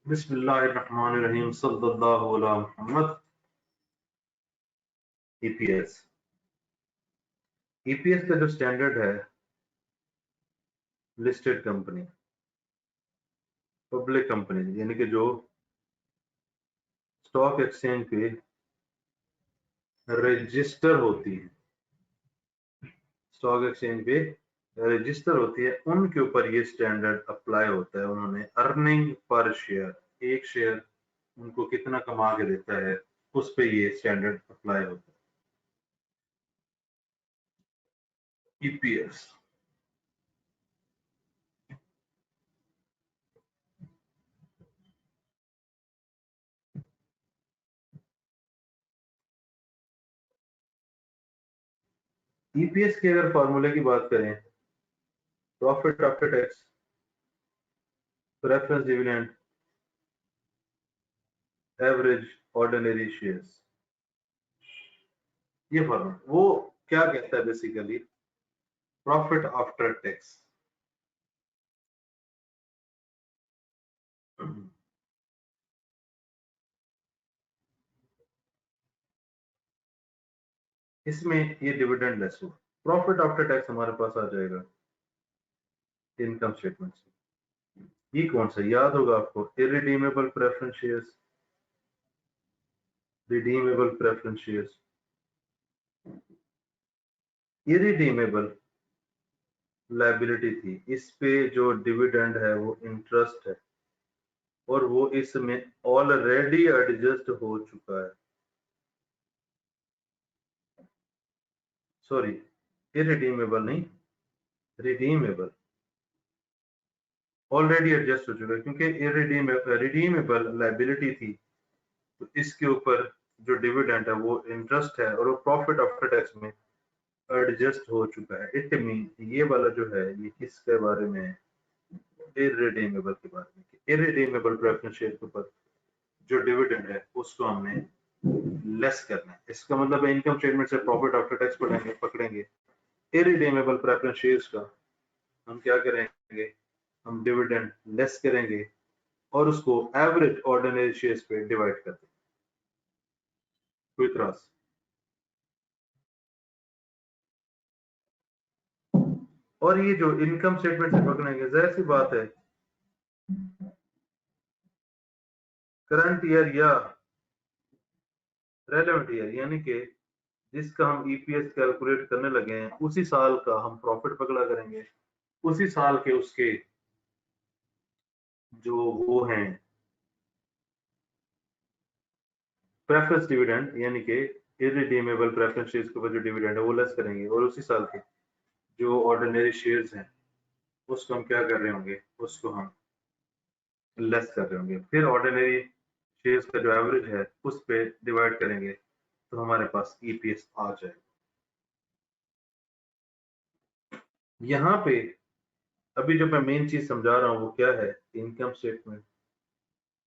बिस्मिल्लाहिर्रहमानिर्रहीम सल्लल्लाहु अला मुहम्मद। ईपीएस ईपीएस का जो स्टैंडर्ड है, लिस्टेड कंपनी, पब्लिक कंपनी, यानी कि जो स्टॉक एक्सचेंज पे रजिस्टर होती है, स्टॉक एक्सचेंज पे रजिस्टर होती है, उनके ऊपर ये स्टैंडर्ड अप्लाई होता है। उन्होंने अर्निंग पर शेयर, एक शेयर उनको कितना कमा के देता है, उस पे ये स्टैंडर्ड अप्लाई होता है। ईपीएस ईपीएस के अगर फॉर्मूले की बात करें, profit after tax, preference dividend, average ordinary shares, ये फॉर्मूला वो क्या कहता है, बेसिकली प्रॉफिट आफ्टर टैक्स। इसमें ये डिविडेंड लेस हो, प्रॉफिट आफ्टर टैक्स हमारे पास आ जाएगा इनकम स्टेटमेंट से। ये कौन सा याद होगा आपको? Irredeemable preference shares, redeemable preference shares. Irredeemable liability थी, इस पे जो डिविडेंड है वो इंटरेस्ट है, और वो इसमें ऑलरेडी एडजस्ट हो चुका है। सॉरी, इरिडीमेबल नहीं, रिडीमेबल ऑलरेडी एडजस्ट हो चुका है, क्योंकि रिडीमेबल लायबिलिटी थी, तो इसके ऊपर जो डिविडेंड है वो इंटरेस्ट है, और वो प्रॉफिट आफ्टर टैक्स में एडजस्ट हो चुका है। इट मीन ये वाला जो है ये किसके बारे में है? इरिडीमेबल के बारे में। इरिडीमेबल प्रेफरेंस शेयर के ऊपर जो डिविडेंड है उसको हमने लेस करना है। इसका मतलब है इनकम स्टेटमेंट से प्रॉफिट आफ्टर टैक्स पकड़ेंगे, इरिडीमेबल प्रेफरेंस शेयर्स का हम क्या करेंगे, हम डिविडेंड लेस करेंगे और उसको एवरेज ऑर्डिनरी शेयर्स पे डिवाइड कर देंगे। कोई त्रास? और ये जो इनकम स्टेटमेंट से पकड़ेंगे, जाहिर सी बात है करंट ईयर या रेलेवेंट ईयर, यानी कि जिसका हम ईपीएस कैलकुलेट करने लगे हैं उसी साल का हम प्रॉफिट पकड़ा करेंगे, उसी साल के उसके जो वो हैं प्रेफरेंस डिविडेंड, यानी कि इरिडीमेबल प्रेफरेंस शेयर्स के ऊपर जो डिविडेंड है वो लेस करेंगे, और उसी साल के जो ऑर्डिनरी शेयर्स हैं उसको हम क्या कर रहे होंगे, उसको हम लेस कर रहे होंगे। फिर ऑर्डिनरी शेयर्स का जो एवरेज है उस पे डिवाइड करेंगे, तो हमारे पास ईपीएस आ जाएगा। यहाँ पे अभी जो मैं मेन चीज समझा रहा हूँ वो क्या है, इनकम स्टेटमेंट,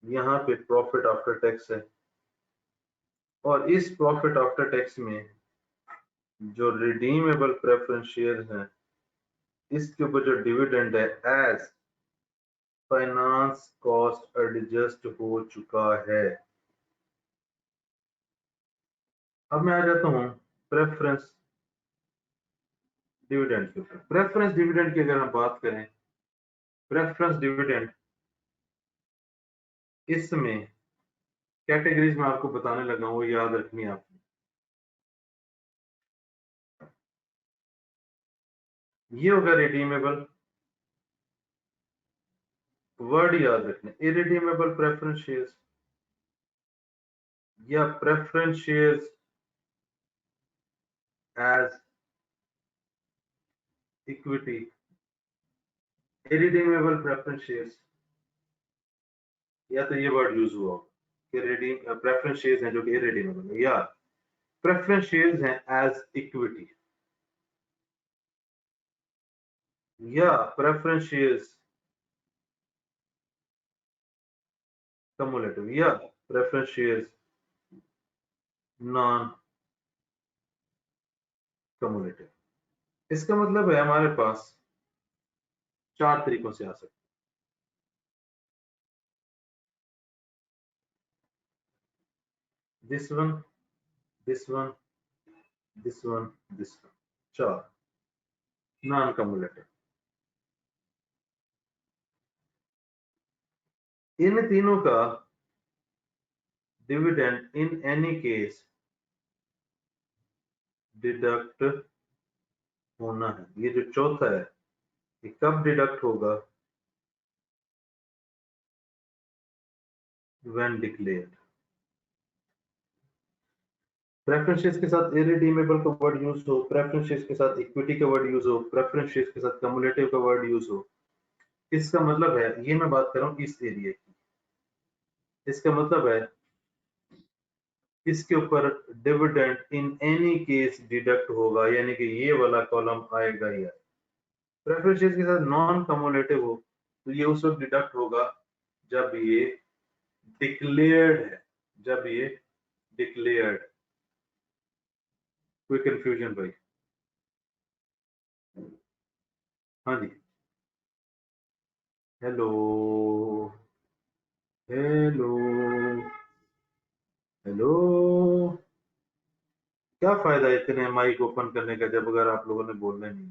यहाँ पे प्रॉफिट आफ्टर टैक्स है, और इस प्रॉफिट आफ्टर टैक्स में जो रिडीमेबल प्रेफरेंस शेयर हैं इसके ऊपर जो डिविडेंड है एज फाइनेंस कॉस्ट एडजस्ट हो चुका है। अब मैं आ जाता हूँ प्रेफरेंस डिविडेंड के ऊपर। प्रेफरेंस डिविडेंड की अगर हम बात करें, प्रेफरेंस डिविडेंड इसमें कैटेगरीज में आपको बताने लगा हूँ, वो याद रखनी है आपने। ये होगा रिडीमेबल, वर्ड याद रखना, इरिडीमेबल प्रेफरेंस शेयर्स या preference shares as equity, irredeemable preference shares, या तो ये वर्ड यूज हुआ कि रिडीम प्रेफरेंस शेयर्स हैं जो कि इरिडीमेबल है, या प्रेफरेंस शेयर्स हैं एज इक्विटी, या प्रेफरेंस शेयर्स कम्युलेटिव, या प्रेफरेंस शेयर्स नॉन कम्युलेटिव। इसका मतलब है हमारे पास चार तरीकों से आ सकते this one, this one, this one, this one, 4 non cumulative. इन तीनों का dividend in any case deduct होना है। ये जो चौथा है ये कब डिडक्ट होगा? When declared. प्रेफरेंस शेयर्स के साथ इरिडीमेबल का वर्ड यूज हो, प्रेफरेंस शेयर्स के साथ इक्विटी का वर्ड यूज हो, प्रेफरेंस शेयर्स के साथ कम्युलेटिव का वर्ड यूज हो, इसका मतलब है, ये मैं बात कर रहा हूँ इस एरिया की, इसका मतलब है इसके ऊपर dividend in any case deduct होगा, यानी कि ये वाला कॉलम आएगा ही आएगा। प्रेफरेंस शेयर्स के साथ नॉन कम्युलेटिव हो तो ये उस वक्त डिडक्ट होगा जब ये डिक्लेयर्ड है, जब ये डिक्लेयर्ड। कोई कंफ्यूजन भाई? हाँ जी, हेलो, हेलो, हेलो। क्या फायदा इतने माइक ओपन करने का जब अगर आप लोगों ने बोलना नहीं?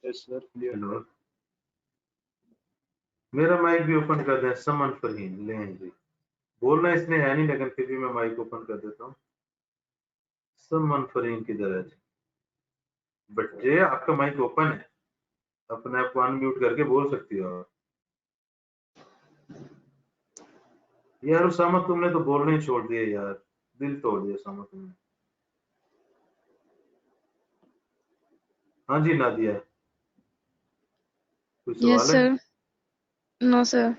Yes sir, clear. हेलो, मेरा माइक भी ओपन कर दें, समन फरहीन लेंगे। बोलना इसने है नहीं, लेकिन फिर भी मैं माइक ओपन कर देता हूँ। समन फरहीन किधर है? बच्चे आपका माइक ओपन है, अपने आप को अनम्यूट करके बोल सकती हो। यार उसामा, तुमने तो बोलने ही छोड़ दिया यार, दिल तोड़ दिया उसामा तुमने। हाँ जी नादिया, कोई यस सवाल है? सर। No sir.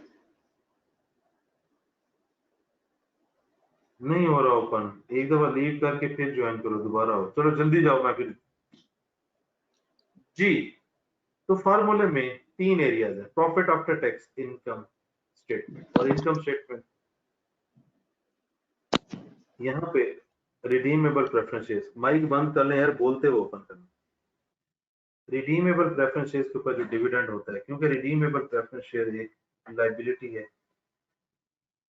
नहीं हो रहा ओपन, एक दफा लीव करके फिर ज्वाइन करो, दोबारा हो। चलो जल्दी जाओ, मैं फिर जी। तो फार्मूले में 3 एरियाज है, profit after tax, income statement और इनकम स्टेटमेंट। यहाँ पे रिडीमेबल प्रेफरेंस शेयर्स, माइक बंद कर लें यार, बोलते हुए ओपन करना। रिडीमेबल प्रेफरेंस शेयर्स के ऊपर जो डिविडेंड होता है, क्योंकि रिडीमेबल प्रेफरेंस शेयर एक लाइबिलिटी है,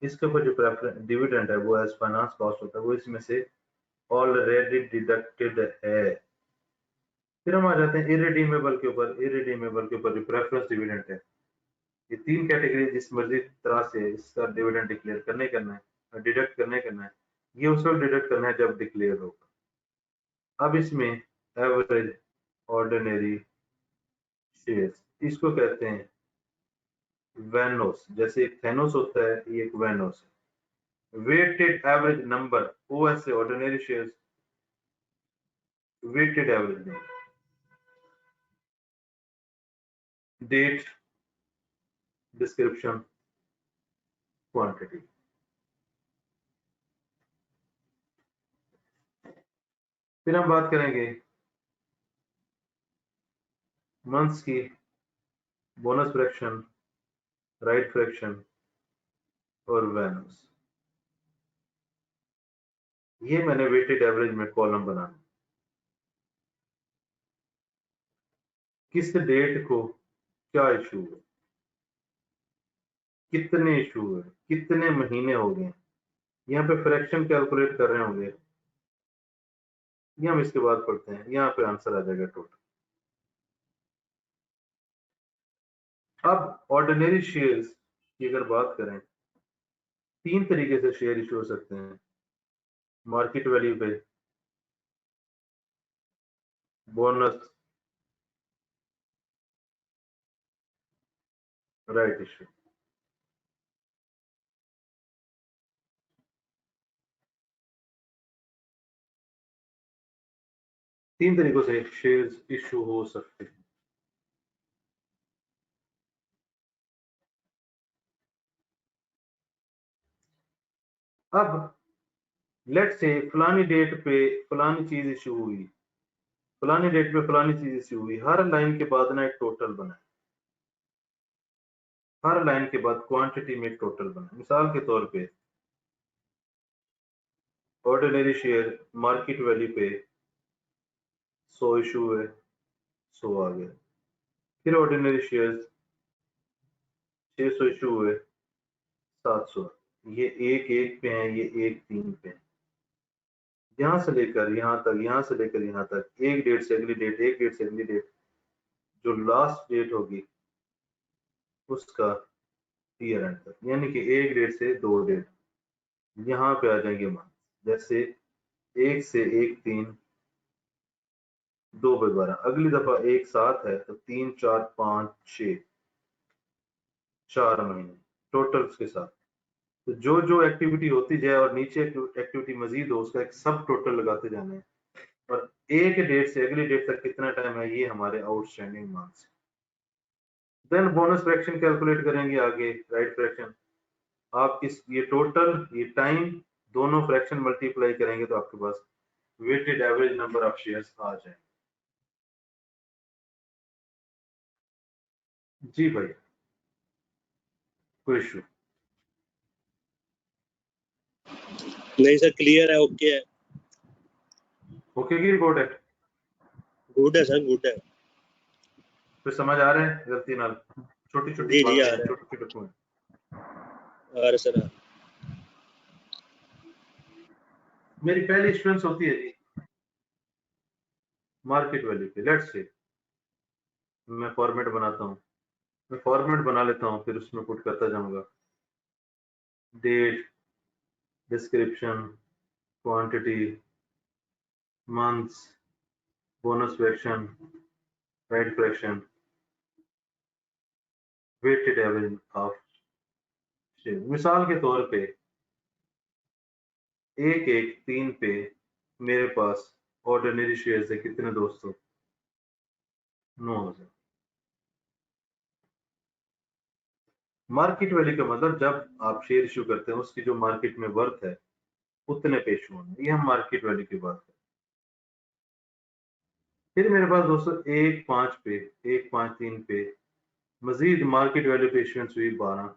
इसके ऊपर जो प्रेफरेंस डिविडेंड है वो एज फाइनेंस कॉस्ट होता है, वो इसमें से ऑलरेडी डिडक्टेड है। फिर हम आ जाते हैं इरिडीमेबल के ऊपर। इरिडीमेबल के ऊपर जो प्रेफरेंस डिविडेंड है, ये 3 कैटेगरी, जिस मर्जी तरह से इसका डिविडेंड डिक्लेयर करना है, डिडक्ट करना है। ये उस वक्त डिडक्ट करना है जब डिक्लेयर होगा। अब इसमें एवरेज ऑर्डिनरी शेयर्स, इसको कहते हैं वेनोस। जैसे एक थेनोस होता है, ये एक वेनोस है। वेटेड एवरेज नंबर, ओएस से ordinary shares, weighted average number, date, description, quantity. फिर हम बात करेंगे मंथ्स की, बोनस फ्रैक्शन, राइट फ्रैक्शन और वेनोस। ये मैंने वेटेड एवरेज में कॉलम बनाना, किस डेट को क्या इशू है, कितने इशू है, कितने महीने हो गए, यहाँ पे फ्रैक्शन कैलकुलेट कर रहे होंगे, ये हम इसके बाद पढ़ते हैं। यहाँ पे आंसर आ जाएगा टोटल। अब ऑर्डिनरी शेयर्स की अगर बात करें, 3 तरीके से शेयर इशू हो सकते हैं। मार्केट वैल्यू पे, बोनस, राइट इशू। तीन तरीकों से शेयर्स इशू हो सकते हैं। अब लेट से फलानी डेट पे फलानी चीज इशू हुई, फलानी डेट पे फलानी चीज इशू हुई, हर लाइन के बाद ना एक टोटल बनाए, हर लाइन के बाद क्वांटिटी में एक टोटल बनाए। मिसाल के तौर पे ऑर्डिनरी शेयर मार्केट वैल्यू पे 100 इशू है, 100 आ गया। फिर ऑर्डिनरी शेयर 600 इशू हुए, 700, ये 1 पे है, ये 1 3 पे है। यहाँ से लेकर यहाँ तक, यहाँ से लेकर यहाँ तक, एक डेट से अगली डेट, एक डेट से अगली डेट, जो लास्ट डेट होगी उसका ईयर एंड तक, यानी कि एक डेट से 2 डेट यहाँ पे आ जाएंगे मान। जैसे 1 से 1 3, 2 पे 12, अगली दफा 1 7 है तो 3 4 5 6, 4 महीने टोटल के साथ। तो जो जो एक्टिविटी होती जाए और नीचे एक्टिविटी मजीद हो, उसका एक सब टोटल लगाते जाने हैं, और एक डेट से अगली डेट तक कितना टाइम है, ये हमारे outstanding marks. Then bonus fraction calculate करेंगे आगे, राइट फ्रैक्शन। आप इस ये टोटल ये टाइम दोनों फ्रैक्शन मल्टीप्लाई करेंगे तो आपके पास weighted average number of shares आ जाए। जी भाई, कोई इशू नहीं सर, क्लियर है, ओके है, ओके की रिपोर्ट है? गुड है सर, गुड है। फिर समझ आ रहे हैं गलती नाल, छोटी छोटी जी जी, आ बातें, रहा छोटे छोटे पॉइंट। है, आ रहा सर। मेरी पहली स्टूडेंस होती है जी मार्केट वैल्यू पे। लेट्स से मैं फॉर्मेट बनाता हूँ, मैं फॉर्मेट बना लेता हूँ, फिर उसमें पुट करता जाऊंगा date, description, quantity, months, bonus fraction, right fraction, weighted average of share. मिसाल के तौर पे 1 1 3 पे मेरे पास ऑर्डिनरी शेयर है कितने दोस्तों, 9000। मार्केट वैल्यू का मतलब जब आप शेयर इशू करते हैं उसकी जो मार्केट में वर्थ है उतने पे इशू होना, ये हम मार्केट वैल्यू की बात करें। फिर मेरे पास दोस्तों 1 5 पे 1 5 3 पे मजीद मार्केट वैल्यू पे इशुएंस हुई 12,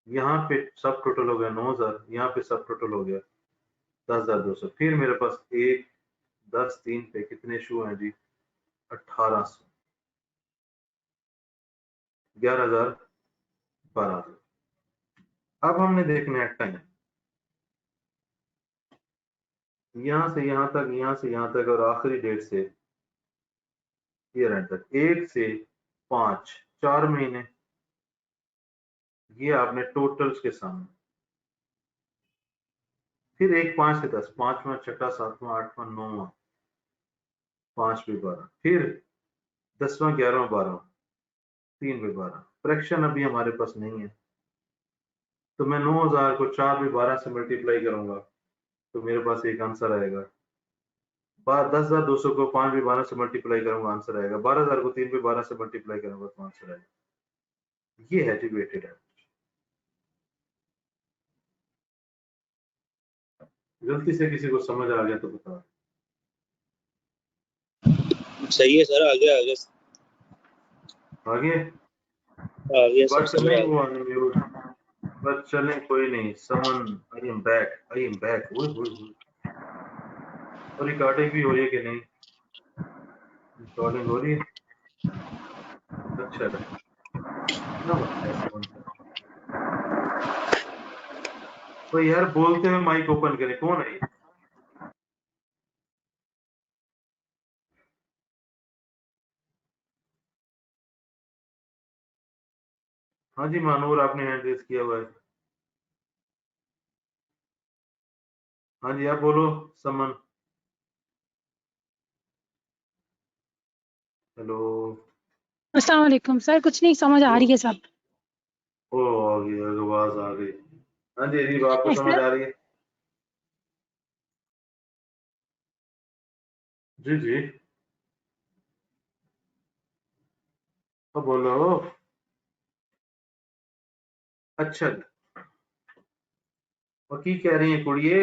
यहाँ पे सब टोटल हो गया 9000, यहाँ पे सब टोटल हो गया 10200। फिर मेरे पास 1 10 3 पे कितने इशू हैं जी, 1800, 11000, 12000। अब हमने देखना है टाइम, यहाँ से यहाँ तक, यहाँ से यहाँ तक, और आखिरी डेट से ईयर एंड तक, 1 से 5 4 महीने, ये आपने टोटल्स के सामने। फिर 1 5 से 10, 5वां 6वां 7वां 8वां 9वां, 5 पे 12, फिर 10वां 11वां 12वां, 3 पे 12। फ्रैक्शन अभी हमारे पास नहीं है, तो मैं 9000 को 4 पे 12 से मल्टीप्लाई करूंगा तो मेरे पास एक आंसर आएगा। 10,200 को 5 पे 12 से मल्टीप्लाई करूंगा, आंसर आएगा। 12,000 को 3 पे 12 से मल्टीप्लाई करूंगा तो आंसर आएगा। ये है वेटेड है। गलती से किसी को समझ आ गया तो बताओ। सही है सर, आगे आगे आगे आगे सब बट समझ नहीं आ गया। हुआ अनम्यूट, बट चलें कोई नहीं। Suman, I am back, I am back. ओए होए होए, और रिकॉर्डिंग भी हो रही है कि नहीं? रिकॉर्डिंग हो रही है, अच्छा ना बनता है समन का। तो यार बोलते हुए माइक ओपन करें, कौन है ये? हाँ जी मानूर, आपने हैंड रेस किया हुआ है। हाँ जी आप बोलो समन। हेलो। अस्सलाम वालेकुम सर, कुछ नहीं समझ आ ओ, रही है सब। ओ आ गई, आवाज आ गई। हाँ जी अजीब, आपको समझ सर आ रही है? जी जी, तो बोलो। अच्छा, और की कह रही है कुड़िए?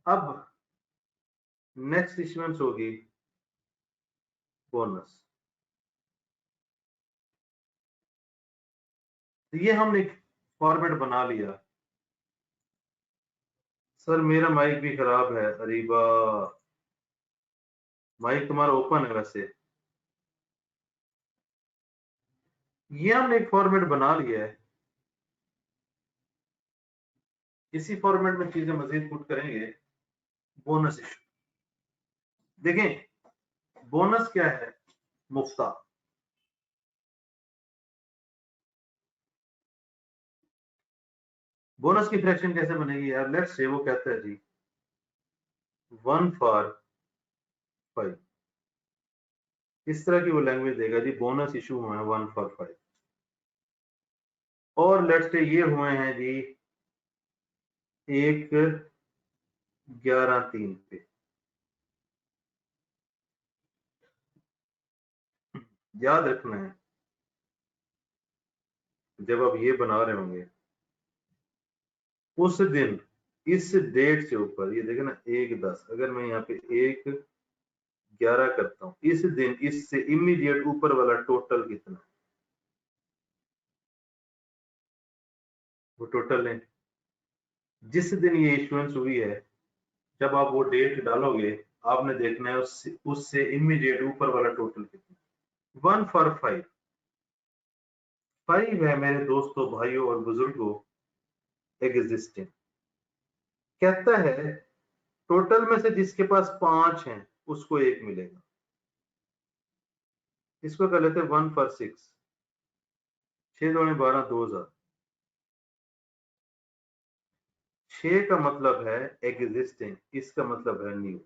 अब नेक्स्ट इश्यूएंस होगी बोनस। तो ये हमने फॉर्मेट बना लिया। सर मेरा माइक भी खराब है अरीबा, माइक तुम्हारा ओपन है वैसे। ये हमने एक फॉर्मेट बना लिया है, इसी फॉर्मेट में चीजें मजीद पुट करेंगे। बोनस इशू देखें, बोनस क्या है? मुफ्ता। बोनस की फ्रैक्शन कैसे बनेगी यार? लेट्स से वो कहता है जी 1 for 5, इस तरह की वो लैंग्वेज देगा जी। बोनस इशू हुए हैं 1 for 5, और लेट्स से ये हुए हैं जी 1/11/3 पे। याद रखना है जब आप ये बना रहे होंगे उस दिन इस डेट से ऊपर, ये देखे ना 1/10, अगर मैं यहाँ पे 1/11 करता हूँ, इस दिन इससे इमीडिएट ऊपर वाला टोटल कितना, वो टोटल है जिस दिन ये इश्यूएंस हुई है। जब आप वो डेट डालोगे आपने देखना है उससे इमीडिएट ऊपर वाला टोटल कितना। 1 for 5 है मेरे दोस्तों, भाइयों और बुजुर्गों, एग्जिस्टिंग। कहता है टोटल में से जिसके पास 5 हैं उसको 1 मिलेगा। इसको कर लेते हैं 1 for 6, 6 2 12, 2000। 6 का मतलब है एग्जिस्टिंग, इसका मतलब है न्यू।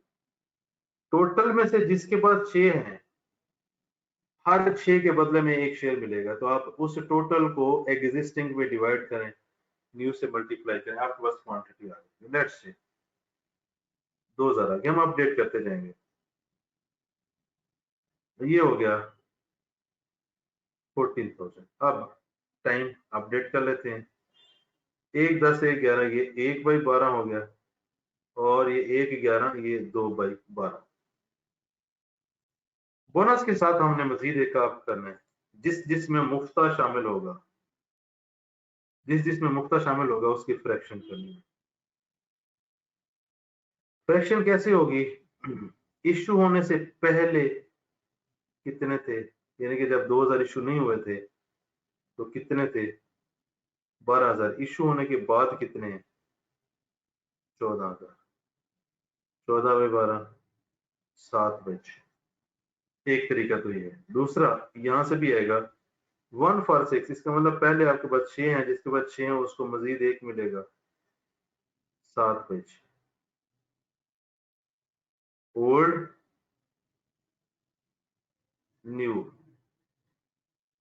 टोटल में से जिसके पास 6 हैं, हर 6 के बदले में 1 शेयर मिलेगा। तो आप उस टोटल को एग्जिस्टिंग में डिवाइड करें, न्यू से मल्टीप्लाई करें, आपके पास क्वांटिटी आ गई। लेट्स से 2000 आ गया, हम अपडेट करते जाएंगे। ये हो गया 14,000। अब टाइम अपडेट कर लेते हैं। 1/10 1/11, ये 1/12 हो गया, और ये 1/11, ये 2/12। बोनस के साथ हमने मजीद एक काम करना है, जिसमें मुफ्ता शामिल होगा, जिसमें मुफ्ता शामिल होगा उसकी फ्रैक्शन करनी है। फ्रैक्शन कैसे होगी? इश्यू होने से पहले कितने थे, यानी कि जब 2000 इशू नहीं हुए थे तो कितने थे? 12,000। इशू होने के बाद कितने हैं? 14,000। 14/12, 7/6। एक तरीका तो ये है। दूसरा यहां से भी आएगा 1 for 6, इसका मतलब पहले आपके पास 6 हैं, जिसके पास 6 है उसको मजीद 1 मिलेगा, 7/6। Old new.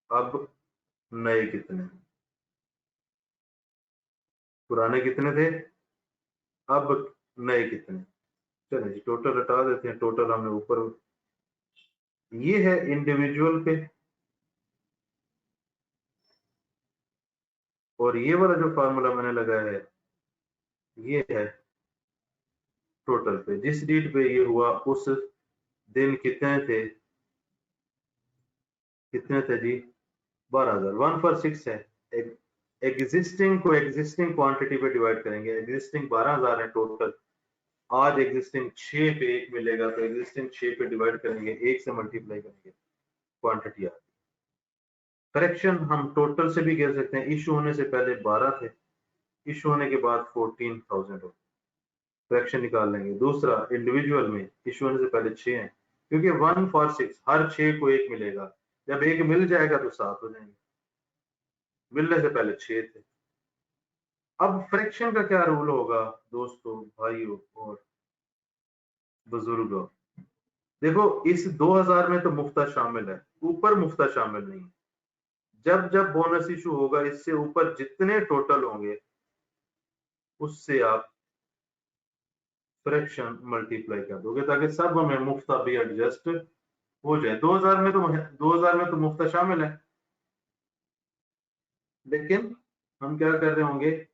अब नए कितने? पुराने कितने थे, अब नए कितने? चलिए जी टोटल हटा देते हैं। टोटल हमने ऊपर, ये है इंडिविजुअल पे, और ये वाला जो फार्मूला मैंने लगाया है ये है टोटल पे। जिस डेट पे ये हुआ उस दिन कितने थे जी? 12,000। 1 for 6 है। एग्जिस्टिंग को एग्जिस्टिंग क्वांटिटी पे डिवाइड करेंगे। एग्जिस्टिंग 12,000 है टोटल, आज एग्जिस्टिंग 6 पे 1 मिलेगा, तो एग्जिस्टिंग 6 पे डिवाइड करेंगे, 1 से मल्टीप्लाई करेंगे, क्वांटिटी आ गई। करेक्शन हम टोटल से भी कह सकते हैं। इशू होने से पहले 12 थे, इशू होने के बाद 14,000 हो, फ्रैक्शन निकाल लेंगे। दूसरा इंडिविजुअल में इशू होने से पहले 6 हैं, क्योंकि 1 for 6 हर 6 को 1 मिलेगा, जब 1 मिल जाएगा तो 7 हो जाएंगे, मिलने से पहले 6 थे। अब फ्रैक्शन का क्या रूल होगा दोस्तों, भाइयों और बुजुर्गों? देखो इस 2000 में तो मुफ्ता शामिल है, ऊपर मुफ्ता शामिल नहीं। जब जब बोनस इशू होगा इससे ऊपर जितने टोटल होंगे उससे आप फ्रैक्शन मल्टीप्लाई कर दोगे, ताकि सब में मुफ्ता भी एडजस्ट हो जाए। 2000 में तो मुफ्ता शामिल है, लेकिन हम क्या कर रहे होंगे,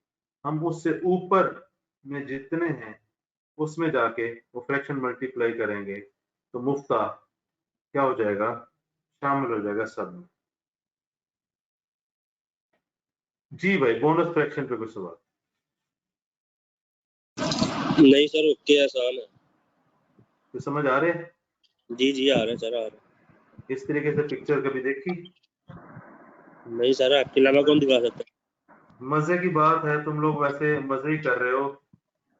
हम उससे ऊपर में जितने हैं उसमें जाके वो फ्रैक्शन मल्टीप्लाई करेंगे, तो मुफ्ता क्या हो जाएगा? शामिल हो जाएगा सब में। जी भाई, बोनस फ्रैक्शन पे कुछ सवाल? नहीं सर, ओके, आसान है। तो समझ आ रहे हैं? जी जी आ रहा है सर, आ रहा है। इस तरीके से पिक्चर कभी देखी? नहीं सर, आपके अलावा कौन दिखा सकता है? मजे की बात है, तुम लोग वैसे मजे ही कर रहे हो,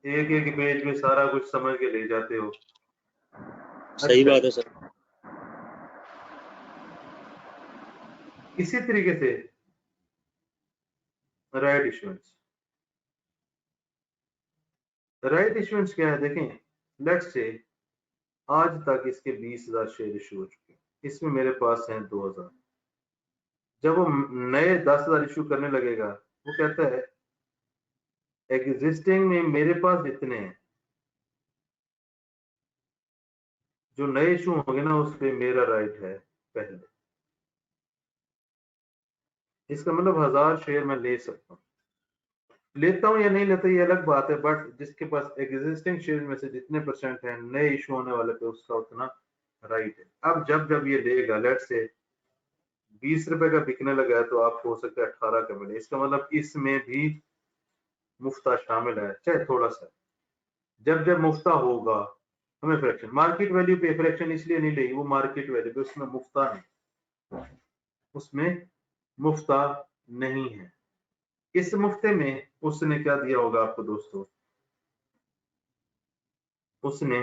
एक एक पेज में सारा कुछ समझ के ले जाते हो। सही अच्छा, बात है सर। इसी तरीके से राइट इश्यूएंस, राइट इश्यूएंस क्या है देखें, लेट्स से आज तक इसके 20,000 शेयर इशू हो चुके हैं, इसमें मेरे पास हैं 2,000। जब वो नए 10,000 इशू करने लगेगा, वो कहता है एग्जिस्टिंग में मेरे पास जितने हैं, जो नए इशू होंगे ना उस पे मेरा राइट है पहले। इसका मतलब 1,000 शेयर मैं ले सकता हूँ, लेता हूँ या नहीं लेता ये अलग बात है, बट जिसके पास एग्जिस्टिंग शेयर में से जितने परसेंट है नए इशू होने वाले पे उसका उतना राइट है। अब जब जब ये लेगा, लेट से 20 रुपए का बिकने लगा है तो आपको हो सकता है 18 का मिले, इसका मतलब इसमें भी मुफ्ता शामिल है, चाहे थोड़ा सा। जब जब मुफ्ता होगा हमें फ्रैक्शन, मार्केट वैल्यू पे फ्रैक्शन इसलिए नहीं लेगी, वो मार्केट वैल्यू पे उसमें मुफ्ता नहीं, उसमें मुफ्ता नहीं है। इस मुफ्ते में उसने क्या दिया होगा आपको दोस्तों, उसने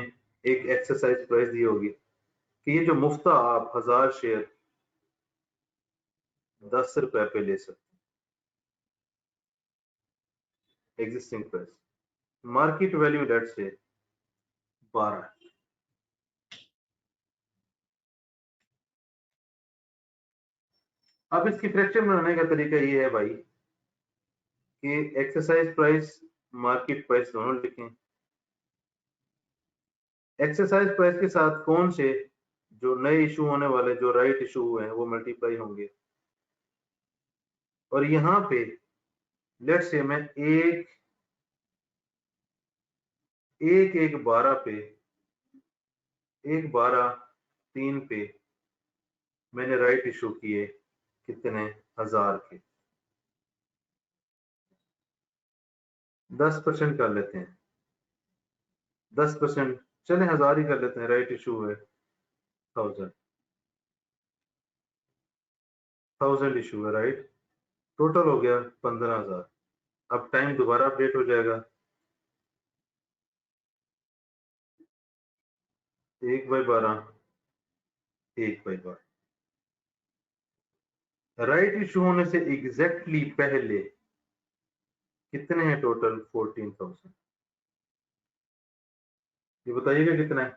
एक एक्सरसाइज प्राइस दी होगी कि ये जो मुफ्ता आप 1,000 शेयर 10 रुपए पे ले सकते, existing price, market value let say 12। अब इसकी फ्रैक्शन बनाने का तरीका ये है भाई कि एक्सरसाइज प्राइस मार्केट प्राइस दोनों लिखें, एक्सरसाइज प्राइस के साथ कौन से जो नए इशू होने वाले जो राइट इशू हुए हैं वो मल्टीप्लाई होंगे, और यहाँ पे लेट से मैं एक एक एक 12 पे, एक 12 3 पे मैंने राइट इशू किए कितने, 1,000 के, 10% कर लेते हैं, 10% चले 1,000 ही कर लेते हैं, राइट इशू हुए 1,000, 1,000 इशू है राइट, टोटल हो गया 15,000। अब टाइम दोबारा अपडेट हो जाएगा, 1/12, 1/12, राइट इशू होने से एग्जैक्टली पहले कितने हैं टोटल, 14,000। ये बताइएगा कितना है,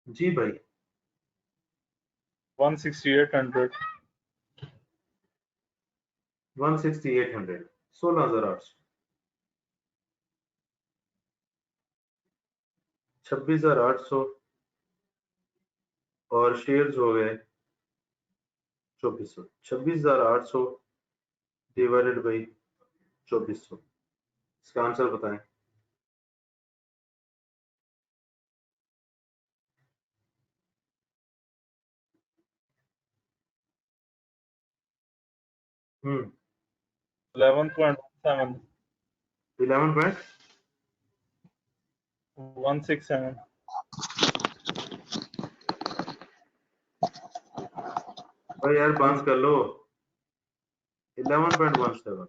जी भाई 16800 16800, 16,800, 26,800 और शेयर्स हो गए 2,400, 26,800 डिवाइडेड बाई 2,400, इसका आंसर बताएं। हम्म 11.17 167 भाई यार बंद कर लो, 11.17,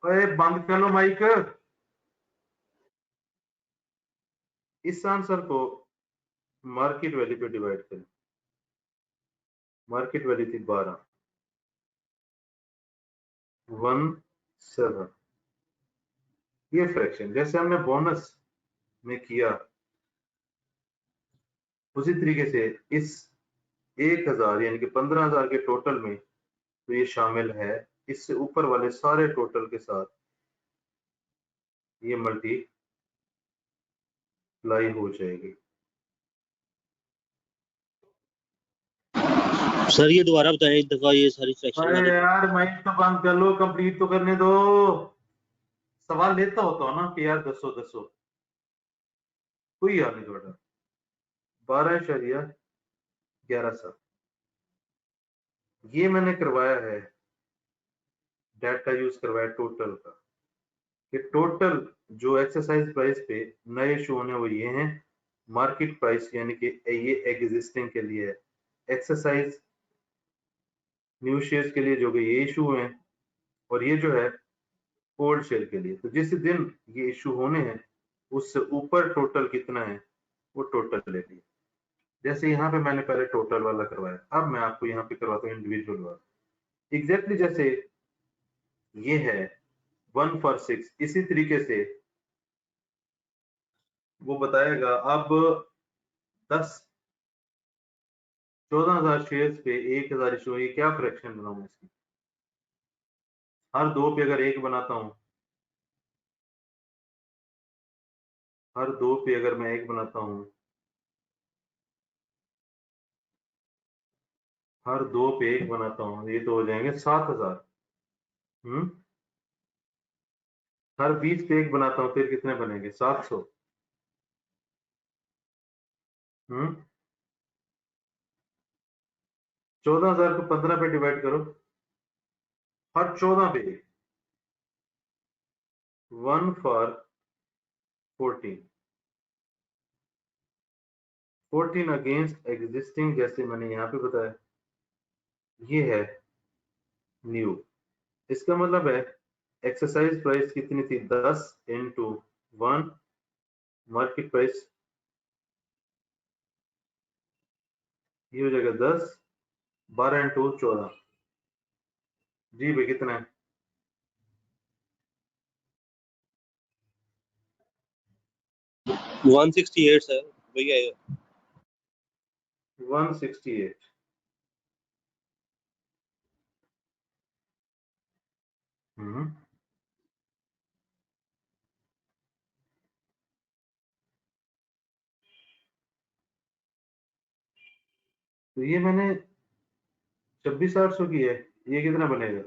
अरे बंद कर लो माइक। इस आंसर को मार्केट वैल्यू पे डिवाइड करें, मार्केट वैल्यू थी 12, 17, ये फ्रैक्शन जैसे हमने बोनस में किया उसी तरीके से इस 1,000 यानी कि 15,000 के टोटल में तो ये शामिल है, इससे ऊपर वाले सारे टोटल के साथ ये मल्टीप्लाई हो जाएगी। सर ये दोबारा बताएं एक दफा, ये सारी फ्रैक्शन अरे वाली। यार माइक तो बंद कर लो, कंप्लीट तो करने दो, सवाल लेता होता हो ना कि यार दसो दसो, कोई यार नहीं थोड़ा, 12.11, ये मैंने करवाया है, डाटा यूज करवाया टोटल का, कि टोटल जो एक्सरसाइज प्राइस पे नए इशू होने वो ये हैं, मार्केट प्राइस यानी कि ये एग्जिस्टिंग के लिए है, एक्सरसाइज न्यू शेयर्स के लिए जो कि ये इशू हैं, और ये जो है ओल्ड शेयर के लिए। तो जिस दिन ये इशू होने हैं उससे ऊपर टोटल कितना है वो टोटल ले लिया। जैसे यहाँ पे मैंने पहले टोटल वाला करवाया, अब मैं आपको यहाँ पे करवाता हूँ इंडिविजुअल वाला। एग्जैक्टली जैसे ये है 1 for 6, इसी तरीके से वो बताएगा अब 14,000 शेयर्स पे 1,000 इशू, ये क्या फ्रैक्शन बनाऊं इसकी। हर 2 पे अगर 1 बनाता हूं, हर 2 पे अगर मैं 1 बनाता हूं, हर 2 पे 1 बनाता हूं, ये तो हो जाएंगे 7,000। हर 20 पे 1 बनाता हूं, फिर कितने बनेंगे 700। 14,000 को 15 पे डिवाइड करो, हर 14 पे 1 for 14 अगेंस्ट एग्जिस्टिंग, जैसे मैंने यहाँ पे बताया ये है न्यू। इसका मतलब है एक्सरसाइज प्राइस कितनी थी 10 into 1, मार्केट प्राइस ये हो जाएगा 10, 12 into 14 जी भाई कितना है 168 सर, वही आएगा। 168। तो ये मैंने 26,800 की है, ये कितना बनेगा,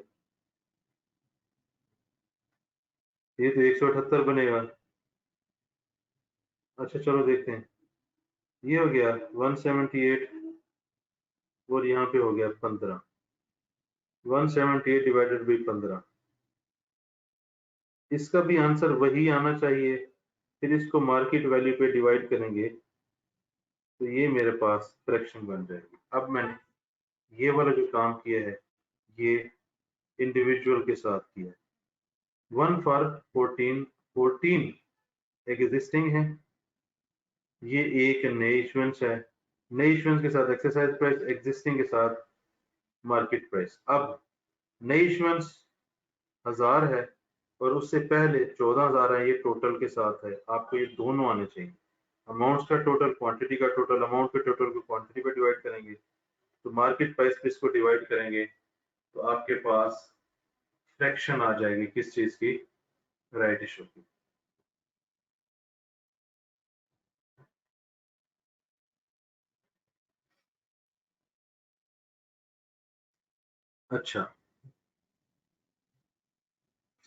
ये तो 178 बनेगा। अच्छा चलो देखते हैं, ये हो गया 178 और यहाँ पे हो गया 15, 178 डिवाइडेड बाई 15, इसका भी आंसर वही आना चाहिए। फिर इसको मार्केट वैल्यू पे डिवाइड करेंगे तो ये मेरे पास फ्रैक्शन बन जाएगी। अब मैंने ये वाला जो काम किया है ये इंडिविजुअल के साथ किया है। 1 for 14 एग्जिस्टिंग है, ये एक नए इश्यूएंस है, नए इश्यूएंस के साथ एक्सरसाइज प्राइस, एग्जिस्टिंग के साथ मार्केट प्राइस। अब नई इश्यूएंस 1000 है और उससे पहले 14,000 है, ये टोटल के साथ है। आपको ये दोनों आने चाहिए, अमाउंट्स का टोटल, क्वांटिटी का टोटल, अमाउंट के टोटल को क्वांटिटी पे डिवाइड करेंगे तो मार्केट प्राइस पे इसको डिवाइड करेंगे तो आपके पास फ्रैक्शन आ जाएगी किस चीज की, राइट इशू की। अच्छा,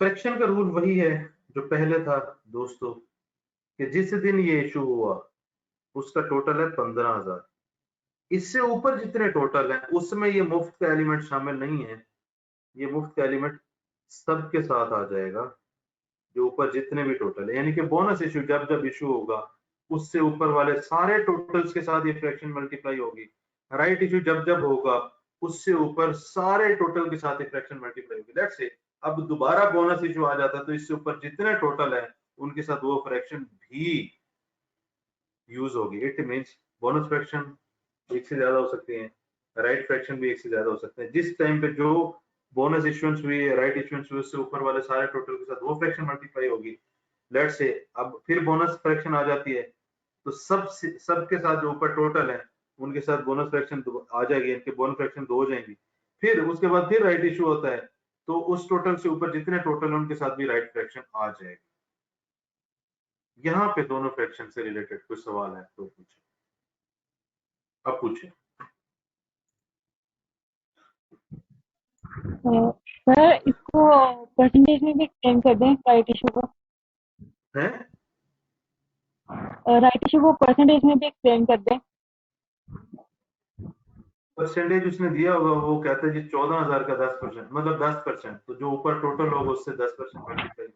फ्रैक्शन का रूल वही है जो पहले था दोस्तों, कि जिस दिन ये इशू हुआ उसका टोटल है 15,000, इससे ऊपर जितने टोटल हैं उसमें ये मुफ्त का एलिमेंट शामिल नहीं है, ये मुफ्त का एलिमेंट सबके साथ आ जाएगा जो ऊपर जितने भी टोटल है। यानी कि बोनस इशू जब जब इशू होगा उससे ऊपर वाले सारे टोटल्स के साथ ये फ्रैक्शन मल्टीप्लाई होगी। राइट इशू जब जब होगा उससे ऊपर सारे टोटल के साथ ये फ्रैक्शन मल्टीप्लाई होगी। लेट्स से अब दोबारा बोनस इशू आ जाता है तो इससे ऊपर जितने टोटल है उनके साथ वो फ्रैक्शन भी यूज होगी। इट मींस बोनस फ्रैक्शन एक से ज्यादा हो सकते हैं, राइट फ्रैक्शन भी एक से ज्यादा हो सकते हैं। जिस टाइम पे जो बोनस इश्यूएंस हुई है, राइट इश्यूएंस हुई, उससे ऊपर वाले सारे टोटल के साथ वो फ्रैक्शन मल्टीप्लाई होगी। लेट्स से अब फिर बोनस फ्रैक्शन आ जाती है तो सबके साथ जो ऊपर टोटल है उनके साथ बोनस फ्रैक्शन आ जाएगी, इनके बोनस फ्रैक्शन 2 हो जाएंगी। फिर उसके बाद फिर राइट इशू होता है तो उस टोटल से ऊपर जितने टोटल है उनके साथ भी राइट फ्रैक्शन आ जाएगा। यहाँ पे दोनों फ्रैक्शन से रिलेटेड कोई सवाल है तो पूछे, अब पूछे। सर इसको परसेंटेज में भी एक्सप्लेन कर दें, राइट इशू को। है राइट इशू को परसेंटेज में भी एक्सप्लेन कर दें। परसेंटेज उसने दिया होगा, वो कहता है जी 14,000 का 10%, मतलब 10%, तो जो ऊपर टोटल होगा उससे 10% मल्टीप्लाई।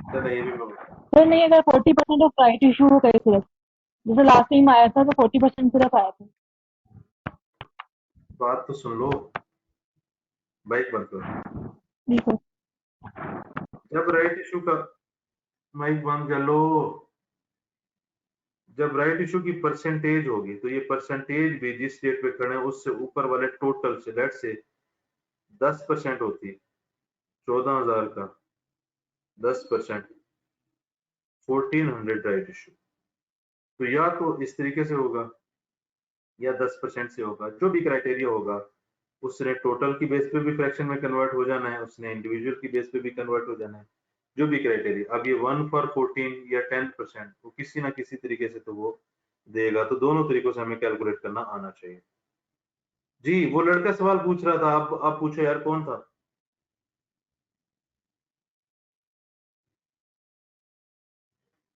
चलो ये भी मैं बता- तो नहीं, अगर 40% ऑफ राइट इशू हो गए सिर्फ, जैसे लास्ट टाइम आया था तो 40% सिर्फ आया था। बात तो सुन लो, बाइक बंद करो। जी सर। जब राइट इशू का माइक बंद कर लो, जब राइट इशू की परसेंटेज होगी तो ये परसेंटेज भी जिस डेट पे खड़े हैं उससे ऊपर वाले टोटल से लेट से 10% होती है। 14,000 का 10% 1400 राइट इशू, तो या तो इस तरीके से होगा या 10% से होगा, जो भी क्राइटेरिया होगा। उसने टोटल की बेस पे भी फ्रैक्शन में कन्वर्ट हो जाना है, उसने इंडिविजुअल की बेस पे भी कन्वर्ट हो जाना है, जो भी क्राइटेरिया। अब ये 1 फॉर 14 या 10%, वो किसी ना किसी तरीके से तो वो देगा, तो दोनों तरीकों से हमें कैलकुलेट करना आना चाहिए। जी वो लड़का सवाल पूछ रहा था, आप पूछो यार, कौन था?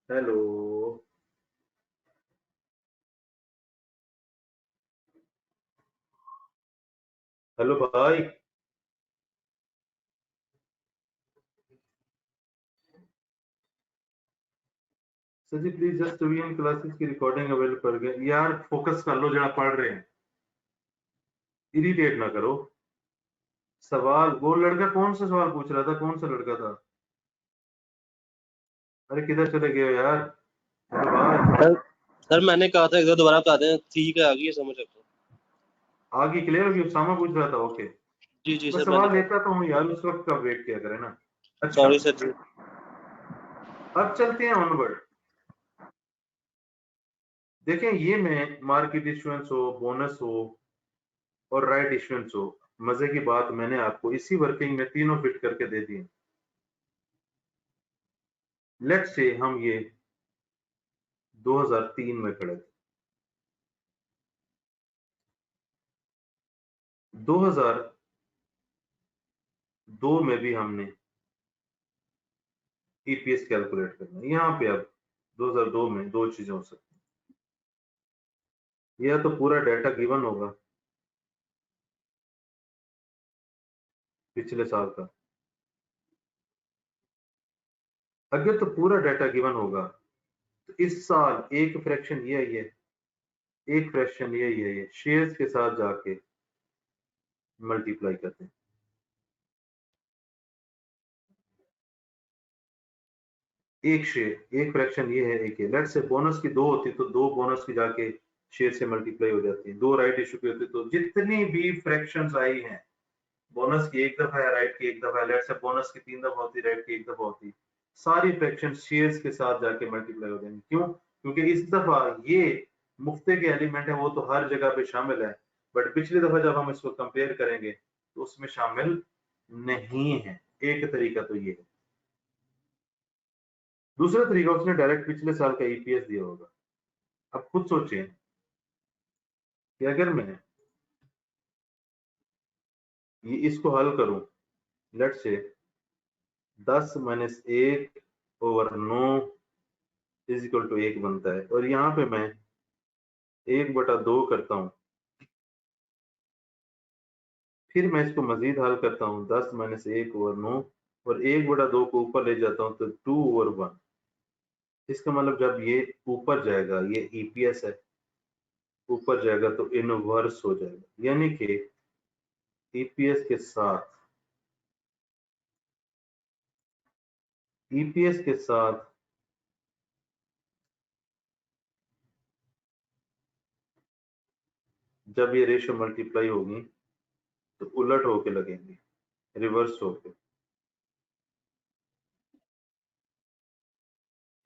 हेलो हेलो भाई। सर जी प्लीज जस्ट वीएन क्लासेस की रिकॉर्डिंग अवेलेबल कर गए यार, फोकस कर लो जरा, पढ़ रहे हैं, इरिटेट ना करो। सवाल वो लड़का कौन सा सवाल पूछ रहा था, कौन सा लड़का था? अरे किधर चले गए हो यार? हेलो भाई। सर सर मैंने कहा था एक बार दोबारा बता दें, ठीक है, आ गई है समझ सकता आगे क्लियर होगी, उसामा पूछ रहा था, ओके। जी जी मैं सर, मैंने सवाल कहा। लेता तो हूँ यार, उस वक्त का वेट किया करे ना। अच्छा, सॉरी सर जी। अब चलते हैं ऑनवर्ड। देखें, ये में मार्केट इश्यूएंस हो, बोनस हो और राइट इश्यूएंस हो, मजे की बात मैंने आपको इसी वर्किंग में तीनों फिट करके दे दिए। लेट्स से हम ये 2003 में खड़े थे, 2002 में भी हमने ईपीएस कैलकुलेट करना है। यहाँ पे अब 2002 में दो चीजें हो सकती हैं, या तो पूरा डाटा गिवन होगा पिछले साल का। अगर तो पूरा डाटा गिवन होगा तो इस साल एक फ्रैक्शन ये है, एक फ्रैक्शन ये शेयर्स के साथ जाके मल्टीप्लाई करते हैं। एक शेयर, एक फ्रैक्शन ये है, एक है। लेट्स से बोनस की दो होती तो दो बोनस की जाके शेयर से मल्टीप्लाई हो जाती है। दो राइट इशू की होती तो जितनी भी फ्रैक्शंस आई हैं, बोनस की एक दफा है, राइट की एक दफा है, लेट्स से बोनस की 3 दफा होती, राइट की एक दफा होती, सारी फ्रैक्शन शेयर्स के साथ जाके मल्टीप्लाई हो जाएंगी। क्यों? क्योंकि इस दफा ये मुफ्ते के एलिमेंट है, वो तो हर जगह पे शामिल है, बट पिछली दफा जब हम इसको कंपेयर करेंगे तो उसमें शामिल नहीं है। एक तरीका तो ये है। दूसरा तरीका, उसने डायरेक्ट पिछले साल का ईपीएस दिया होगा। अब खुद सोचें कि अगर मैं ये इसको हल करूं, लेट से 10 माइनस 1/9 इज इक्वल टू 1 बनता है, और यहाँ पे मैं 1/2 करता हूँ, फिर मैं इसको मजीद हल करता हूँ, 10 माइनस 1/9 और 1/2 को ऊपर ले जाता हूँ तो 2/1। इसका मतलब जब ये ऊपर जाएगा, ये ईपीएस है, ऊपर जाएगा तो इनवर्स हो जाएगा, यानी कि ईपीएस के साथ, ईपीएस के साथ जब ये रेशियो मल्टीप्लाई होगी तो उलट होके लगेंगे, रिवर्स होके।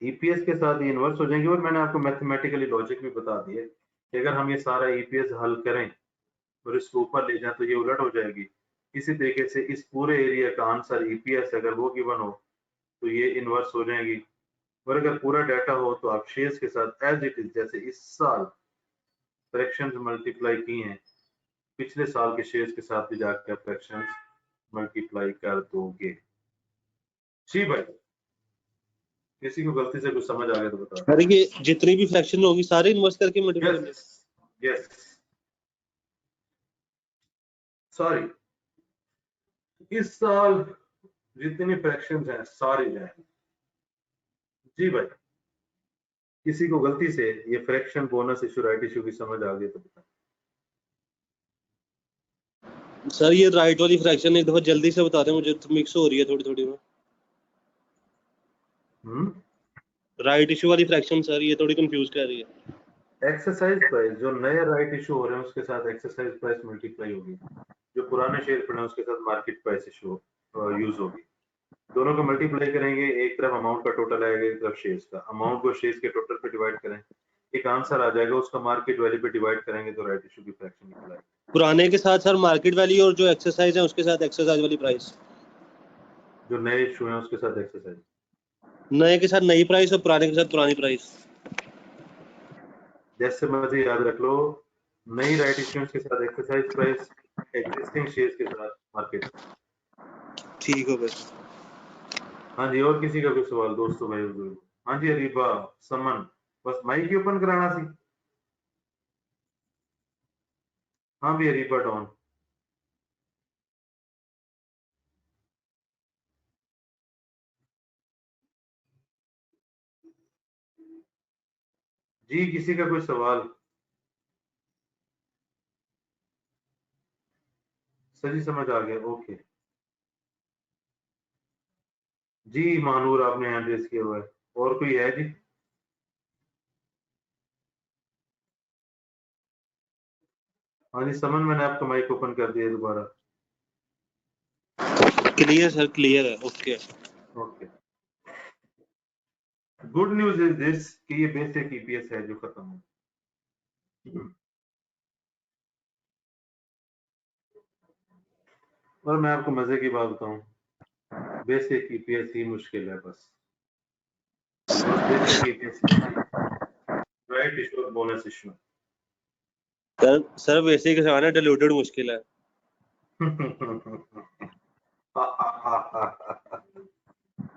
ईपीएस के साथ ये इन्वर्स हो जाएंगे, और मैंने आपको मैथमेटिकली लॉजिक भी बता दिया कि अगर हम ये सारा ईपीएस हल करें और इसको ऊपर ले जाएं तो ये उलट हो जाएगी। इसी तरीके से इस पूरे एरिया का आंसर ईपीएस अगर वो गिवन हो तो ये इन्वर्स हो जाएगी, और अगर पूरा डाटा हो तो आप शेयर्स के साथ एज इट इज, जैसे इस साल फ्रैक्शंस मल्टीप्लाई की हैं, पिछले साल के शेयर्स के साथ भी जाकर फ्रैक्शंस मल्टीप्लाई कर दोगे। जी भाई, किसी को गलती से कुछ समझ आ गया तो बता। अरे ये जितनी भी फ्रैक्शन होगी सारे इन्वर्स करके मल्टीप्लाई करने। यस यस, सॉरी, इस साल जितनी फ्रैक्शंस हैं सारी जाएंगी, जी भाई, किसी को गलती से ये fraction bonus issue right issue की समझ आ गई तो बताएं। सर ये राइट वाली फ्रैक्शन एक दफा जल्दी से बता दें, मुझे तो मिक्स हो रही है थोड़ी थोड़ी में। राइट इशू वाली फ्रैक्शन सर ये थोड़ी कंफ्यूज कर रही है। एक्सरसाइज प्राइस जो नए राइट इशू हो रहे हैं उसके साथ एक्सरसाइज प्राइस मल्टीप्लाई होगी, जो पुराने शेयर पड़े हैं उसके साथ मार्केट प्राइस इशू यूज होगी, दोनों को मल्टीप्लाई करेंगे, एक तरफ अमाउंट का टोटल आएगा, एक तरफ शेयर्स का। अमाउंट को शेयर्स के टोटल पे डिवाइड करें, एक आंसर आ जाएगा, उसका मार्केट वैल्यू पे डिवाइड करेंगे तो राइट इशू की फ्रैक्शन निकल आएगी। पुराने के साथ सर मार्केट वैल्यू और जो एक्सरसाइज है उसके साथ एक्सरसाइज वाली प्राइस। जो नए इशू है उसके साथ एक्सरसाइज, नए के साथ नई प्राइस और पुराने के साथ पुरानी प्राइस। जैसे मर्जी याद रख लो, नई राइट इश्यूएंस के साथ एक्सरसाइज प्राइस, एग्जिस्टिंग शेयर्स के साथ मार्केट। ठीक हो गया। हाँ जी, और किसी का कोई सवाल दोस्तों भाई बुजुर्ग? हाँ जी अरीबा, समन, बस माइक ही ओपन कराना सी। हाँ भी अरीबा डॉन। जी किसी का कोई सवाल? सही समझ आ गया, ओके जी। महानूर आपने हैंड रेस किया हुआ है, और कोई है जी? हाँ जी समन, मैंने आपका माइक ओपन कर दिया दोबारा। क्लियर सर, क्लियर है, okay. Okay, good news is this कि ये बेसिक ईपीएस है जो खत्म हो। और मैं आपको मजे की बात बताऊं, बेसिक ईपीएस ही मुश्किल है बस बेसिक ईपीएस राइट इशू और बोनस इशू। सर वैसे ही आना डिल्यूटेड मुश्किल है।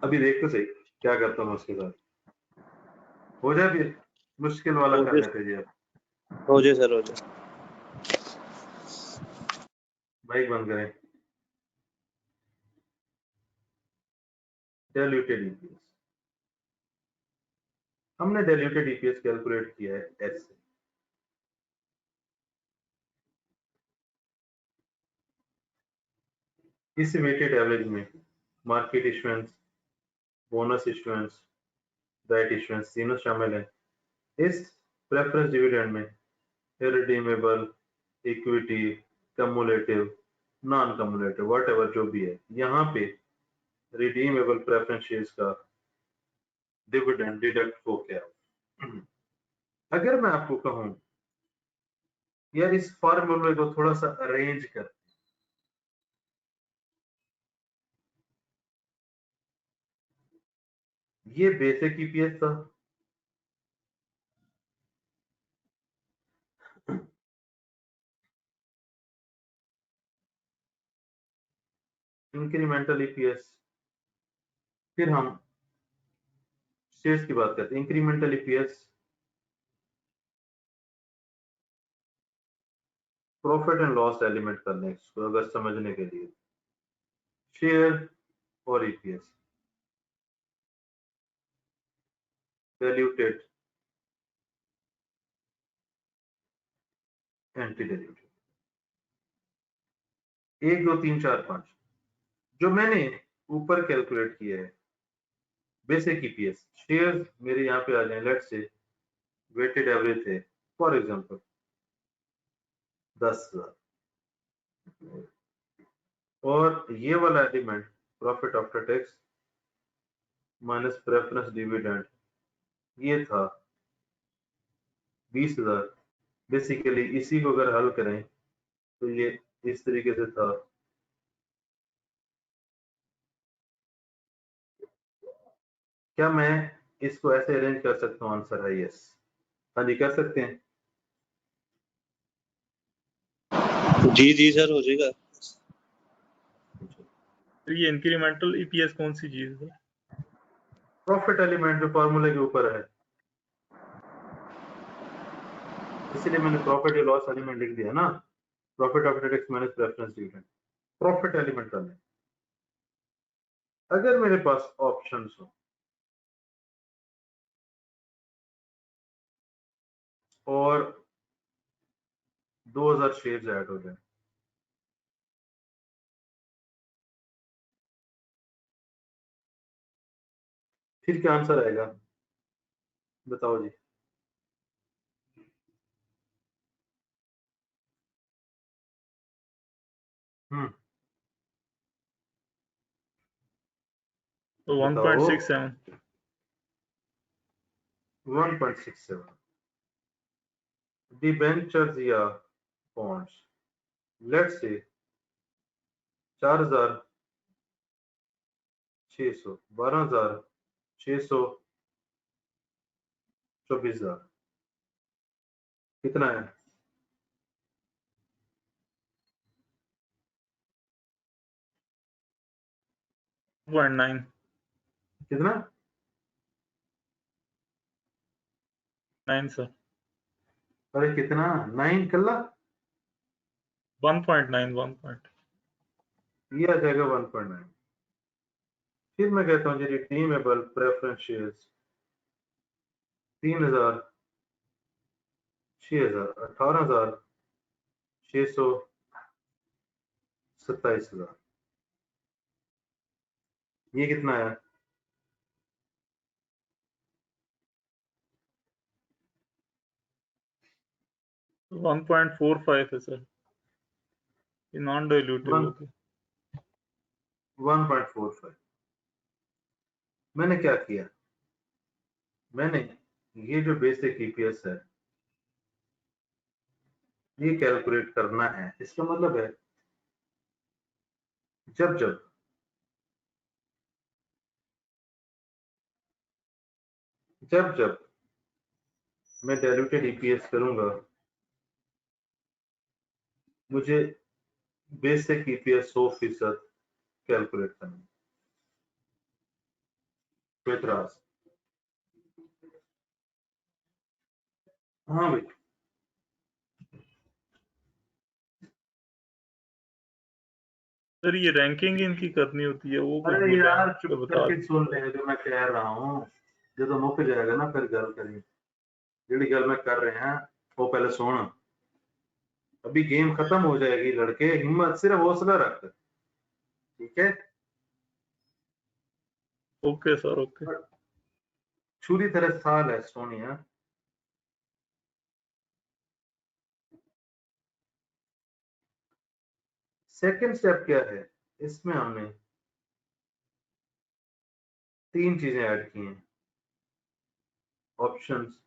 अभी देख तो सही क्या करता हूँ उसके साथ, हो जाए फिर मुश्किल वाला कर लेते जी। आप हो जाए सर, हो जाए। बाइक बंद करें। डाइल्यूटेड ईपीएस, हमने डाइल्यूटेड ईपीएस कैलकुलेट किया है ऐसे, इस वेटेड एवरेज में market issuance, bonus issuance, right issuance तीनों शामिल है। इस प्रेफरेंस डिविडेंड में irredeemable, equity, cumulative, non cumulative, whatever जो भी है, यहाँ पे रिडीमेबल प्रेफरेंस शेयर्स का डिविडेंड डिडक्ट हो गया। अगर मैं आपको कहूं यार इस फॉर्मूले को थोड़ा सा अरेंज कर, ये बेसिक ईपीएस था, इंक्रीमेंटल ईपीएस, फिर हम शेयर्स की बात करते हैं, incremental EPS, profit and loss element कर लें इसको अगर समझने के लिए, शेयर और ईपीएस, डाइल्यूटेड, एंटी डाइल्यूटेड, 1 2 3 4 5 जो मैंने ऊपर कैलकुलेट किया है। बेसिक ईपीएस, शेयर्स मेरे यहाँ पे आ जाए, लेट्स से वेटेड एवरेज थे फॉर एग्जांपल 10,000, और ये वाला element profit after tax minus preference dividend ये था 20,000। बेसिकली इसी को अगर हल करें तो ये इस तरीके से था। क्या मैं इसको ऐसे अरेंज कर सकता हूँ? आंसर है यस। हाँ जी कर सकते हैं। जी जी सर, हो जाएगा। तो ये इंक्रीमेंटल ईपीएस कौन सी चीज है? प्रॉफिट एलिमेंट जो फॉर्मूले के ऊपर है, इसीलिए मैंने प्रॉफिट या लॉस एलिमेंट लिख दिया ना, profit after tax minus preference dividend, profit element करना है। अगर मेरे पास ऑप्शंस हो और 2000 शेयर्स ऐड हो जाए, फिर क्या आंसर आएगा बताओ जी। तो बताओ। 1.67 1.67 डिबेंचर्स या बॉन्ड्स, लेट्स से 4600, 12600, 24000, कितना है? कितना? 9 सर, अरे कितना? 9 कल्ला 1.9 ये आ जाएगा 1.9। फिर मैं कहता हूँ जी रिडीमेबल प्रेफरेंस शेयर्स 3000, 6000, 18000, 600, 27000, ये कितना है? 1.45 है सर, ये नॉन डाइल्यूटिव वन- होगी। 1.45। मैंने क्या किया, मैंने ये जो बेसिक ईपीएस है ये कैलकुलेट करना है। इसका मतलब है जब जब मैं डाइल्यूटेड ईपीएस करूंगा, मुझे बेसिक ईपीएस 100% कैलकुलेट करना है। कोई इतराज? हाँ भाई। सर ये रैंकिंग इनकी करनी होती है, वो कुछ अरे बोले यार हैं चुप तो बता करके दो। सुन ले जो मैं कह रहा हूँ, जो तो मुक जाएगा ना फिर गल करेंगे। जेड़ी गल मैं कर रहे हैं वो पहले सुन। अभी गेम खत्म हो जाएगी लड़के, हिम्मत सिर्फ हौसला रख, ठीक है? Okay sir, okay. छुरी तरह साल है सोनिया। सेकंड स्टेप क्या है? इसमें हमने 3 चीजें ऐड की हैं, options,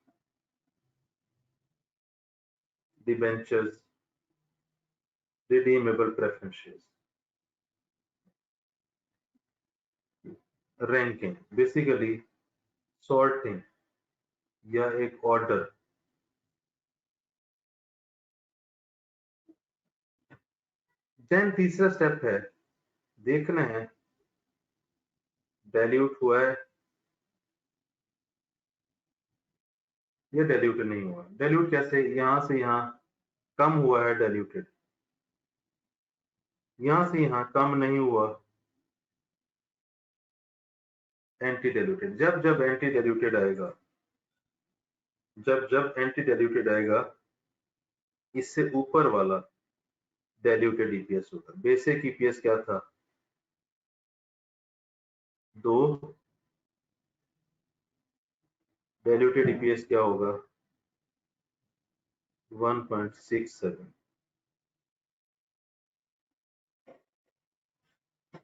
debentures, redeemable preference shares. Ranking basically sorting या एक ऑर्डर। देन तीसरा स्टेप है, देखना है डाइल्यूट हुआ है या डाइल्यूट नहीं हुआ। डाइल्यूट कैसे? यहां से यहां कम हुआ है डाइल्यूटेड, यहां से यहां कम नहीं हुआ एंटी डाइल्यूटेड। जब एंटी डाइल्यूटेड आएगा, जब एंटी डाइल्यूटेड आएगा, इससे ऊपर वाला डाइल्यूटेड ईपीएस होगा। बेसिक ईपीएस क्या था? 2, डाइल्यूटेड ईपीएस क्या होगा? 1.67।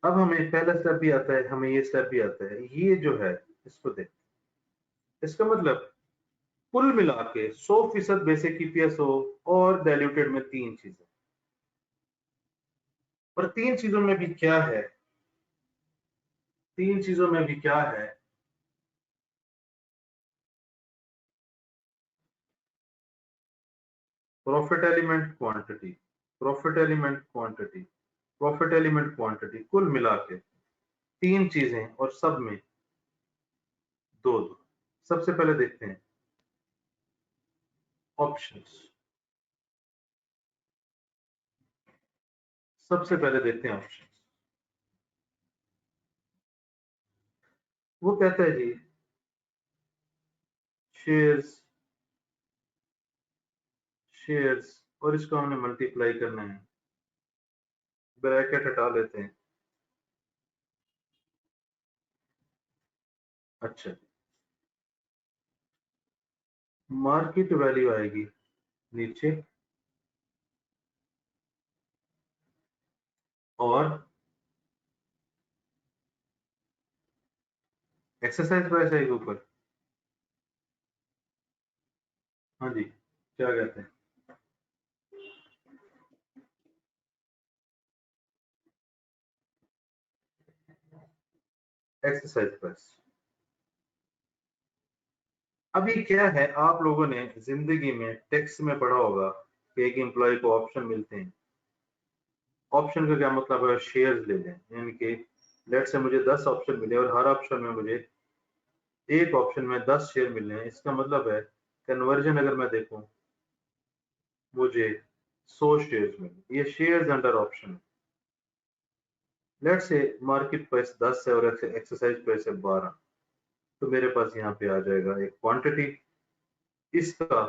अब हमें पहला स्टेप भी आता है, हमें ये स्टेप भी आता है। ये जो है इसको देख, इसका मतलब कुल मिला के 100% बेसिक ईपीएस हो और डाइल्यूटेड में 3 चीजें। और 3 चीजों में भी क्या है? 3 चीजों में भी क्या है? Profit element quantity, profit element quantity, profit element quantity, कुल मिला के 3 चीजें और सब में 2 2। सबसे पहले देखते हैं ऑप्शंस। सबसे पहले देखते हैं ऑप्शंस। वो कहता है जी शेयर्स शेयर्स, और इसको हमने मल्टीप्लाई करना है, ब्रैकेट हटा लेते हैं। अच्छा, मार्केट वैल्यू आएगी नीचे, और एक्सरसाइज प्राइस आएगी ऊपर। हाँ जी, क्या कहते हैं? Exercise price. अभी क्या है, आप लोगों ने जिंदगी में टैक्स में पढ़ा होगा कि एक एम्प्लॉय को ऑप्शन मिलते हैं। ऑप्शन का क्या मतलब है? शेयर्स ले लें, यानी कि लेट से मुझे 10 ऑप्शन मिले और हर ऑप्शन में मुझे एक ऑप्शन में 10 शेयर मिलने हैं। इसका मतलब है कन्वर्जन अगर मैं देखूं, मुझे 100 शेयर्स मिले। ये शेयर्स अंडर ऑप्शन है। लेट से मार्केट प्राइस 10 है और एक्सरसाइज प्राइस है 12, तो मेरे पास यहाँ पे आ जाएगा एक क्वांटिटी, इसका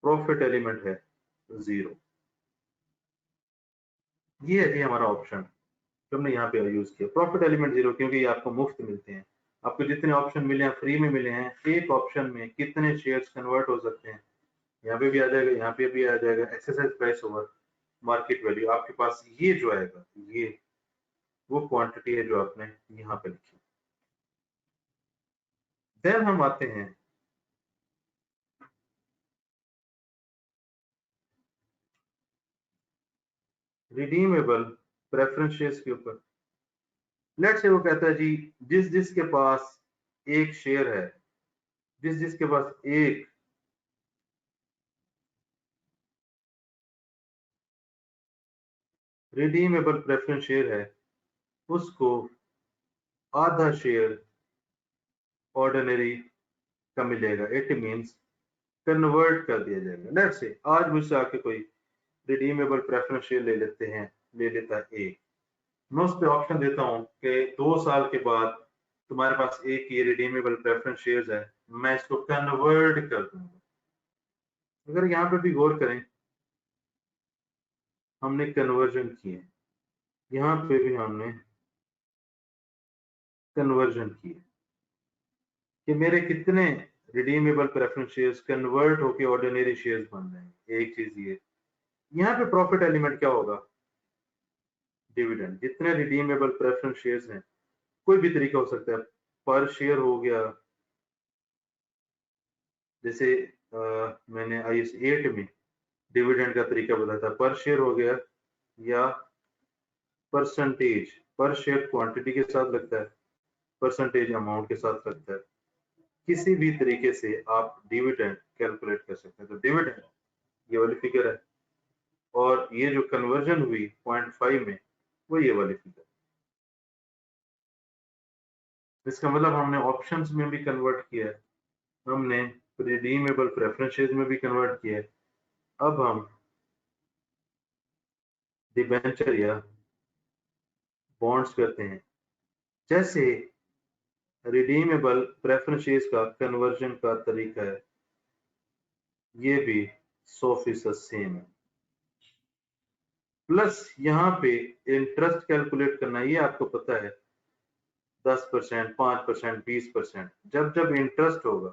प्रॉफिट एलिमेंट है 0। ये है जी हमारा ऑप्शन जो हमने यहाँ पे यूज किया। प्रॉफिट एलिमेंट 0 क्योंकि ये आपको मुफ्त मिलते हैं। आपको जितने ऑप्शन मिले हैं फ्री में मिले हैं। एक ऑप्शन में कितने शेयर्स कन्वर्ट हो सकते हैं, यहाँ पे भी आ जाएगा, यहाँ पे भी आ जाएगा। Exercise price over market value, आपके पास ये जो आएगा, ये वो क्वांटिटी है जो आपने यहाँ पे लिखी। देन हम आते हैं रिडीमेबल प्रेफरेंस शेयर्स के ऊपर। लेट्स से वो कहता है जी जिस जिसके पास एक शेयर है, जिस जिसके पास एक रिडीमेबल प्रेफरेंस शेयर है, उसको आधा शेयर ऑर्डिनरी का मिलेगा। इट मींस कन्वर्ट कर दिया जाएगा। लेट्स से आज मुझसे आके कोई रिडीमेबल प्रेफरेंस शेयर ले लेता है एक, मैं उस पर ऑप्शन देता हूँ कि 2 साल के बाद तुम्हारे पास एक ये रिडीमेबल प्रेफरेंस शेयर्स है, मैं इसको कन्वर्ट कर दूंगा। अगर यहाँ पे भी गौर करें, हमने कन्वर्जन किए, यहाँ पे भी हमने कन्वर्जन किए कि मेरे कितने रिडीमेबल प्रेफरेंस शेयर्स कन्वर्ट होके ऑर्डिनरी शेयर्स बन जाएंगे। एक चीज ये, यहाँ पे प्रॉफिट एलिमेंट क्या होगा? डिविडेंड। जितने रिडीमेबल प्रेफरेंस शेयर्स हैं, कोई भी तरीका हो सकता है, पर शेयर हो गया, जैसे मैंने IAS 8 में डिविडेंड का तरीका बताया था, पर शेयर हो गया, या परसेंटेज, पर शेयर क्वांटिटी के साथ लगता है, परसेंटेज अमाउंट के साथ लगता है। किसी भी तरीके से आप डिविडेंड कैलकुलेट कर सकते हैं। तो डिविडेंड ये वाली फिगर है, और ये जो कन्वर्जन हुई 0.5 में, वो ये वाली फिगर। इसका मतलब हमने ऑप्शंस में भी कन्वर्ट किया है, हमने रिडीमेबल प्रेफरेंस शेयर्स में भी कन्वर्ट किया है। अब हम डिबेंचर या बॉन्ड्स करते हैं। जैसे रिडीमेबल प्रेफरेंस शेयर्स का कन्वर्जन का तरीका है, ये भी 100% सेम है। प्लस यहाँ पे इंटरेस्ट कैलकुलेट करना, ये आपको पता है 10%, 5%, 20%। जब जब इंटरेस्ट होगा,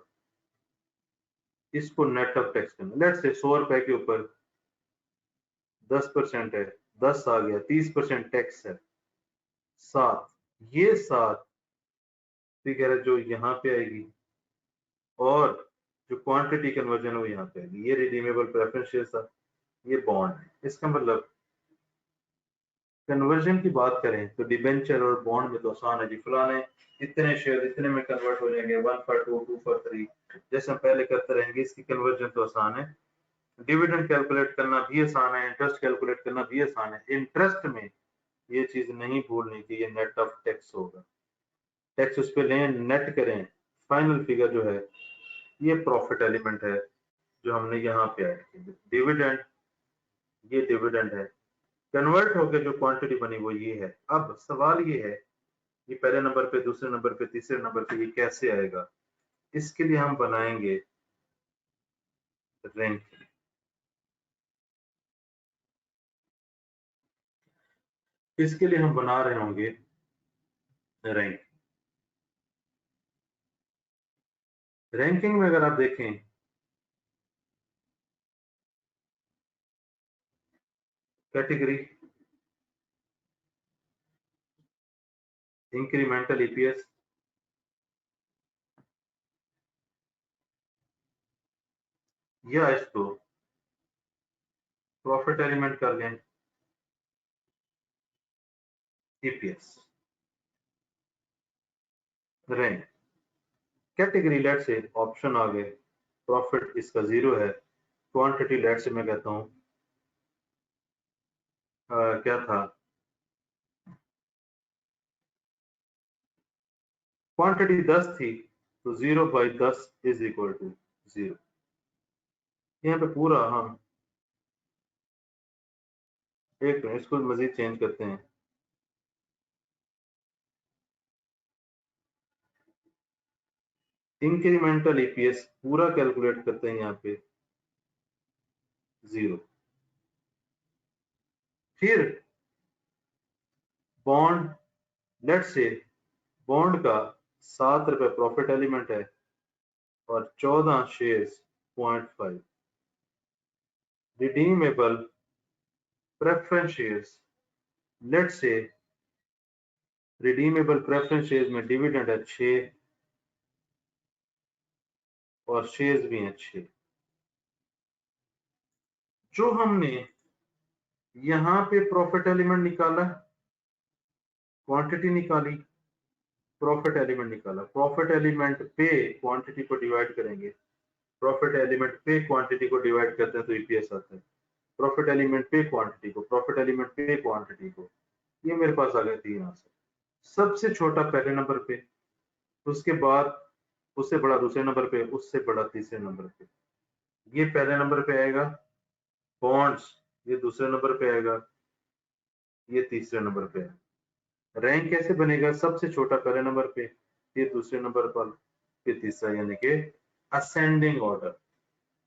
इसको नेट ऑफ टैक्स करना। लेट्स से 100 रुपए के ऊपर 10% है, 10 आ गया, 30% टैक्स है, 7। ये 7 फिगर है जो यहाँ पे आएगी, और जो क्वांटिटी कन्वर्जन वो यहाँ पे आएगी। ये रिडीमेबल प्रेफरेंस शेयर था, ये बॉन्ड है। इसका मतलब कन्वर्जन की बात करें तो डिबेंचर और बॉन्ड में तो आसान है जी, फलाने इतने शेयर इतने में कन्वर्ट हो जाएंगे, 1 for 2, 2 for 3, जैसे हम पहले करते रहेंगे। इसकी कन्वर्जन तो आसान है, डिविडेंड कैलकुलेट करना भी आसान है, इंटरेस्ट कैलकुलेट करना भी आसान है। इंटरेस्ट में ये चीज नहीं भूलनी कि ये नेट ऑफ टैक्स होगा, टैक्स उस पर लें, नेट करें, फाइनल फिगर जो है ये प्रॉफिट एलिमेंट है जो हमने यहाँ पे ऐड किया। डिविडेंड, ये डिविडेंड है, कन्वर्ट होकर जो क्वांटिटी बनी वो ये है। अब सवाल ये है, ये पहले नंबर पे, दूसरे नंबर पे, तीसरे नंबर पे ये कैसे आएगा? इसके लिए हम बनाएंगे रैंक। इसके लिए हम बना रहे होंगे रैंक। रैंकिंग में अगर आप देखें कैटेगरी, इंक्रीमेंटल ईपीएस, या इसको प्रॉफिट एलिमेंट कर लें ईपीएस। रैंक कैटेगरी लेट से ऑप्शन आ गए, प्रॉफिट इसका 0 है, क्वांटिटी लेट से मैं कहता हूं क्या था, क्वांटिटी 10 थी तो 0/10 इज इक्वल टू 0। यहाँ पे पूरा हम एक मिनट इसको मजीद चेंज करते हैं। इंक्रीमेंटल ईपीएस पूरा कैलकुलेट करते हैं यहाँ पे 0। फिर बॉन्ड लेट से बॉन्ड का 7 रुपए प्रॉफिट एलिमेंट है और 14 shares 0.5 redeemable preference shares. Let say redeemable preference shares में डिविडेंड है 6 और शेयर्स भी हैं 6। जो हमने यहाँ पे प्रॉफिट एलिमेंट निकाला, क्वांटिटी निकाली, प्रॉफिट एलिमेंट निकाला, प्रॉफिट एलिमेंट पे क्वांटिटी को डिवाइड करेंगे, प्रॉफिट एलिमेंट पे क्वांटिटी को डिवाइड करते हैं तो ईपीएस आता है, प्रॉफिट एलिमेंट पे क्वांटिटी को, प्रॉफिट एलिमेंट पे क्वांटिटी को, ये मेरे पास आ गए 3 आंसर। सबसे छोटा पहले नंबर पे, उसके बाद उससे बड़ा दूसरे नंबर पे, उससे बड़ा तीसरे नंबर पे। ये पहले नंबर पे आएगा बॉन्ड्स, ये दूसरे नंबर पे आएगा, ये तीसरे नंबर पे है। रैंक कैसे बनेगा, सबसे छोटा पहले नंबर पे, ये दूसरे नंबर पर, फिर तीसरा, यानी कि असेंडिंग ऑर्डर,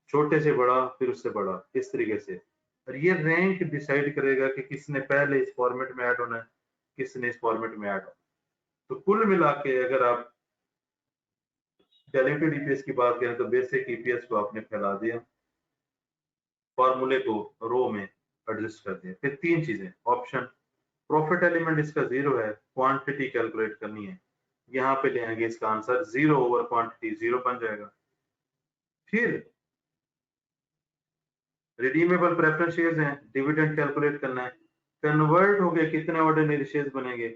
छोटे से बड़ा फिर उससे बड़ा, इस तरीके से। और ये रैंक डिसाइड करेगा कि किसने पहले इस फॉर्मेट में ऐड होना है, किसने इस फॉर्मेट में ऐड होना। तो कुल मिला के अगर आप डायल्यूटेड ईपीएस की बात करें तो बेसिक ईपीएस को आपने फैला दिया, फॉर्मूले को रो में एडजस्ट कर दिया। फिर 3 चीजें, ऑप्शन, प्रॉफिट एलिमेंट इसका 0 है, क्वांटिटी कैलकुलेट करनी है, यहाँ पे ले आएंगे इसका आंसर 0 ओवर क्वांटिटी 0 बन जाएगा। फिर रिडीमेबल प्रेफरेंस शेयर्स हैं, डिविडेंड कैलकुलेट करना है, कन्वर्ट हो गए कितने ऑर्डिनरी शेयर्स बनेंगे,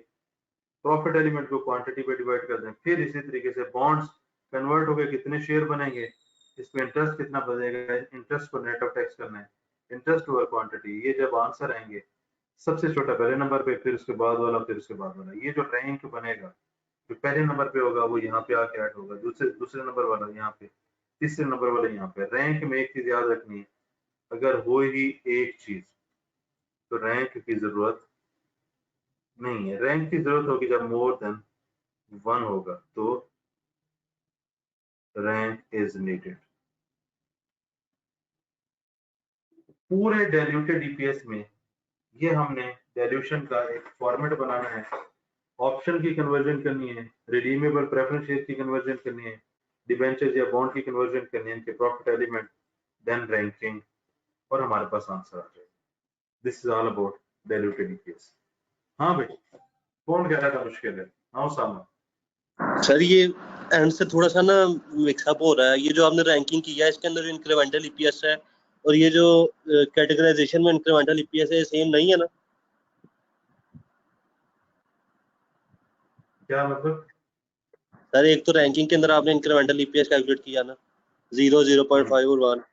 प्रॉफिट एलिमेंट को क्वांटिटी पे डिवाइड कर दें। फिर इसी तरीके से बॉन्ड्स कन्वर्ट हो गए कितने शेयर बनेंगे, इसमें इंटरेस्ट कितना बनेगा, इंटरेस्ट को नेट ऑफ टैक्स करना है, इंटरेस्ट ओवर क्वांटिटी। ये जब आंसर आएंगे सबसे छोटा पहले नंबर पे, फिर उसके बाद वाला, फिर उसके बाद वाला, ये जो रैंक बनेगा जो पहले नंबर पे होगा वो यहाँ पे आके ऐड होगा, दूसरे नंबर वाला यहाँ पे, तीसरे नंबर वाला यहाँ पे। रैंक में एक चीज याद रखनी है, अगर हो ही एक चीज तो रैंक की जरूरत नहीं है। रैंक की जरूरत होगी जब मोर देन 1 होगा तो रैंक इज नीडेड। पूरे डाइल्यूटेड ईपीएस में ये हमने डाइल्यूशन का एक फॉर्मेट बनाना है, ऑप्शन की कन्वर्जन करनी है, रिडीमेबल प्रेफरेंस शेयर की कन्वर्जन करनी है, डिबेंचर या बॉन्ड की कन्वर्जन करनी है, इनके प्रॉफिट एलिमेंट, देन रैंकिंग, और हमारे पास आंसर आ जाएगा। This is all about diluted EPS. हाँ भाई, कौन कह रहा था मुश्किल है? हाँ सामने। सर ये एंड से थोड़ा सा ना मिक्सअप हो रहा है, ये जो आपने रैंकिंग किया है इसके अंदर इंक्रीमेंटल ईपीएस है और ये जो कैटेगराइजेशन में इंक्रीमेंटल ईपीएस है सेम नहीं है ना? क्या मतलब? सर एक तो रैंकिंग के अंदर आपने इंक्रीमेंटल ईपीएस कैलकुलेट किया ना 0, 0.5 और 1,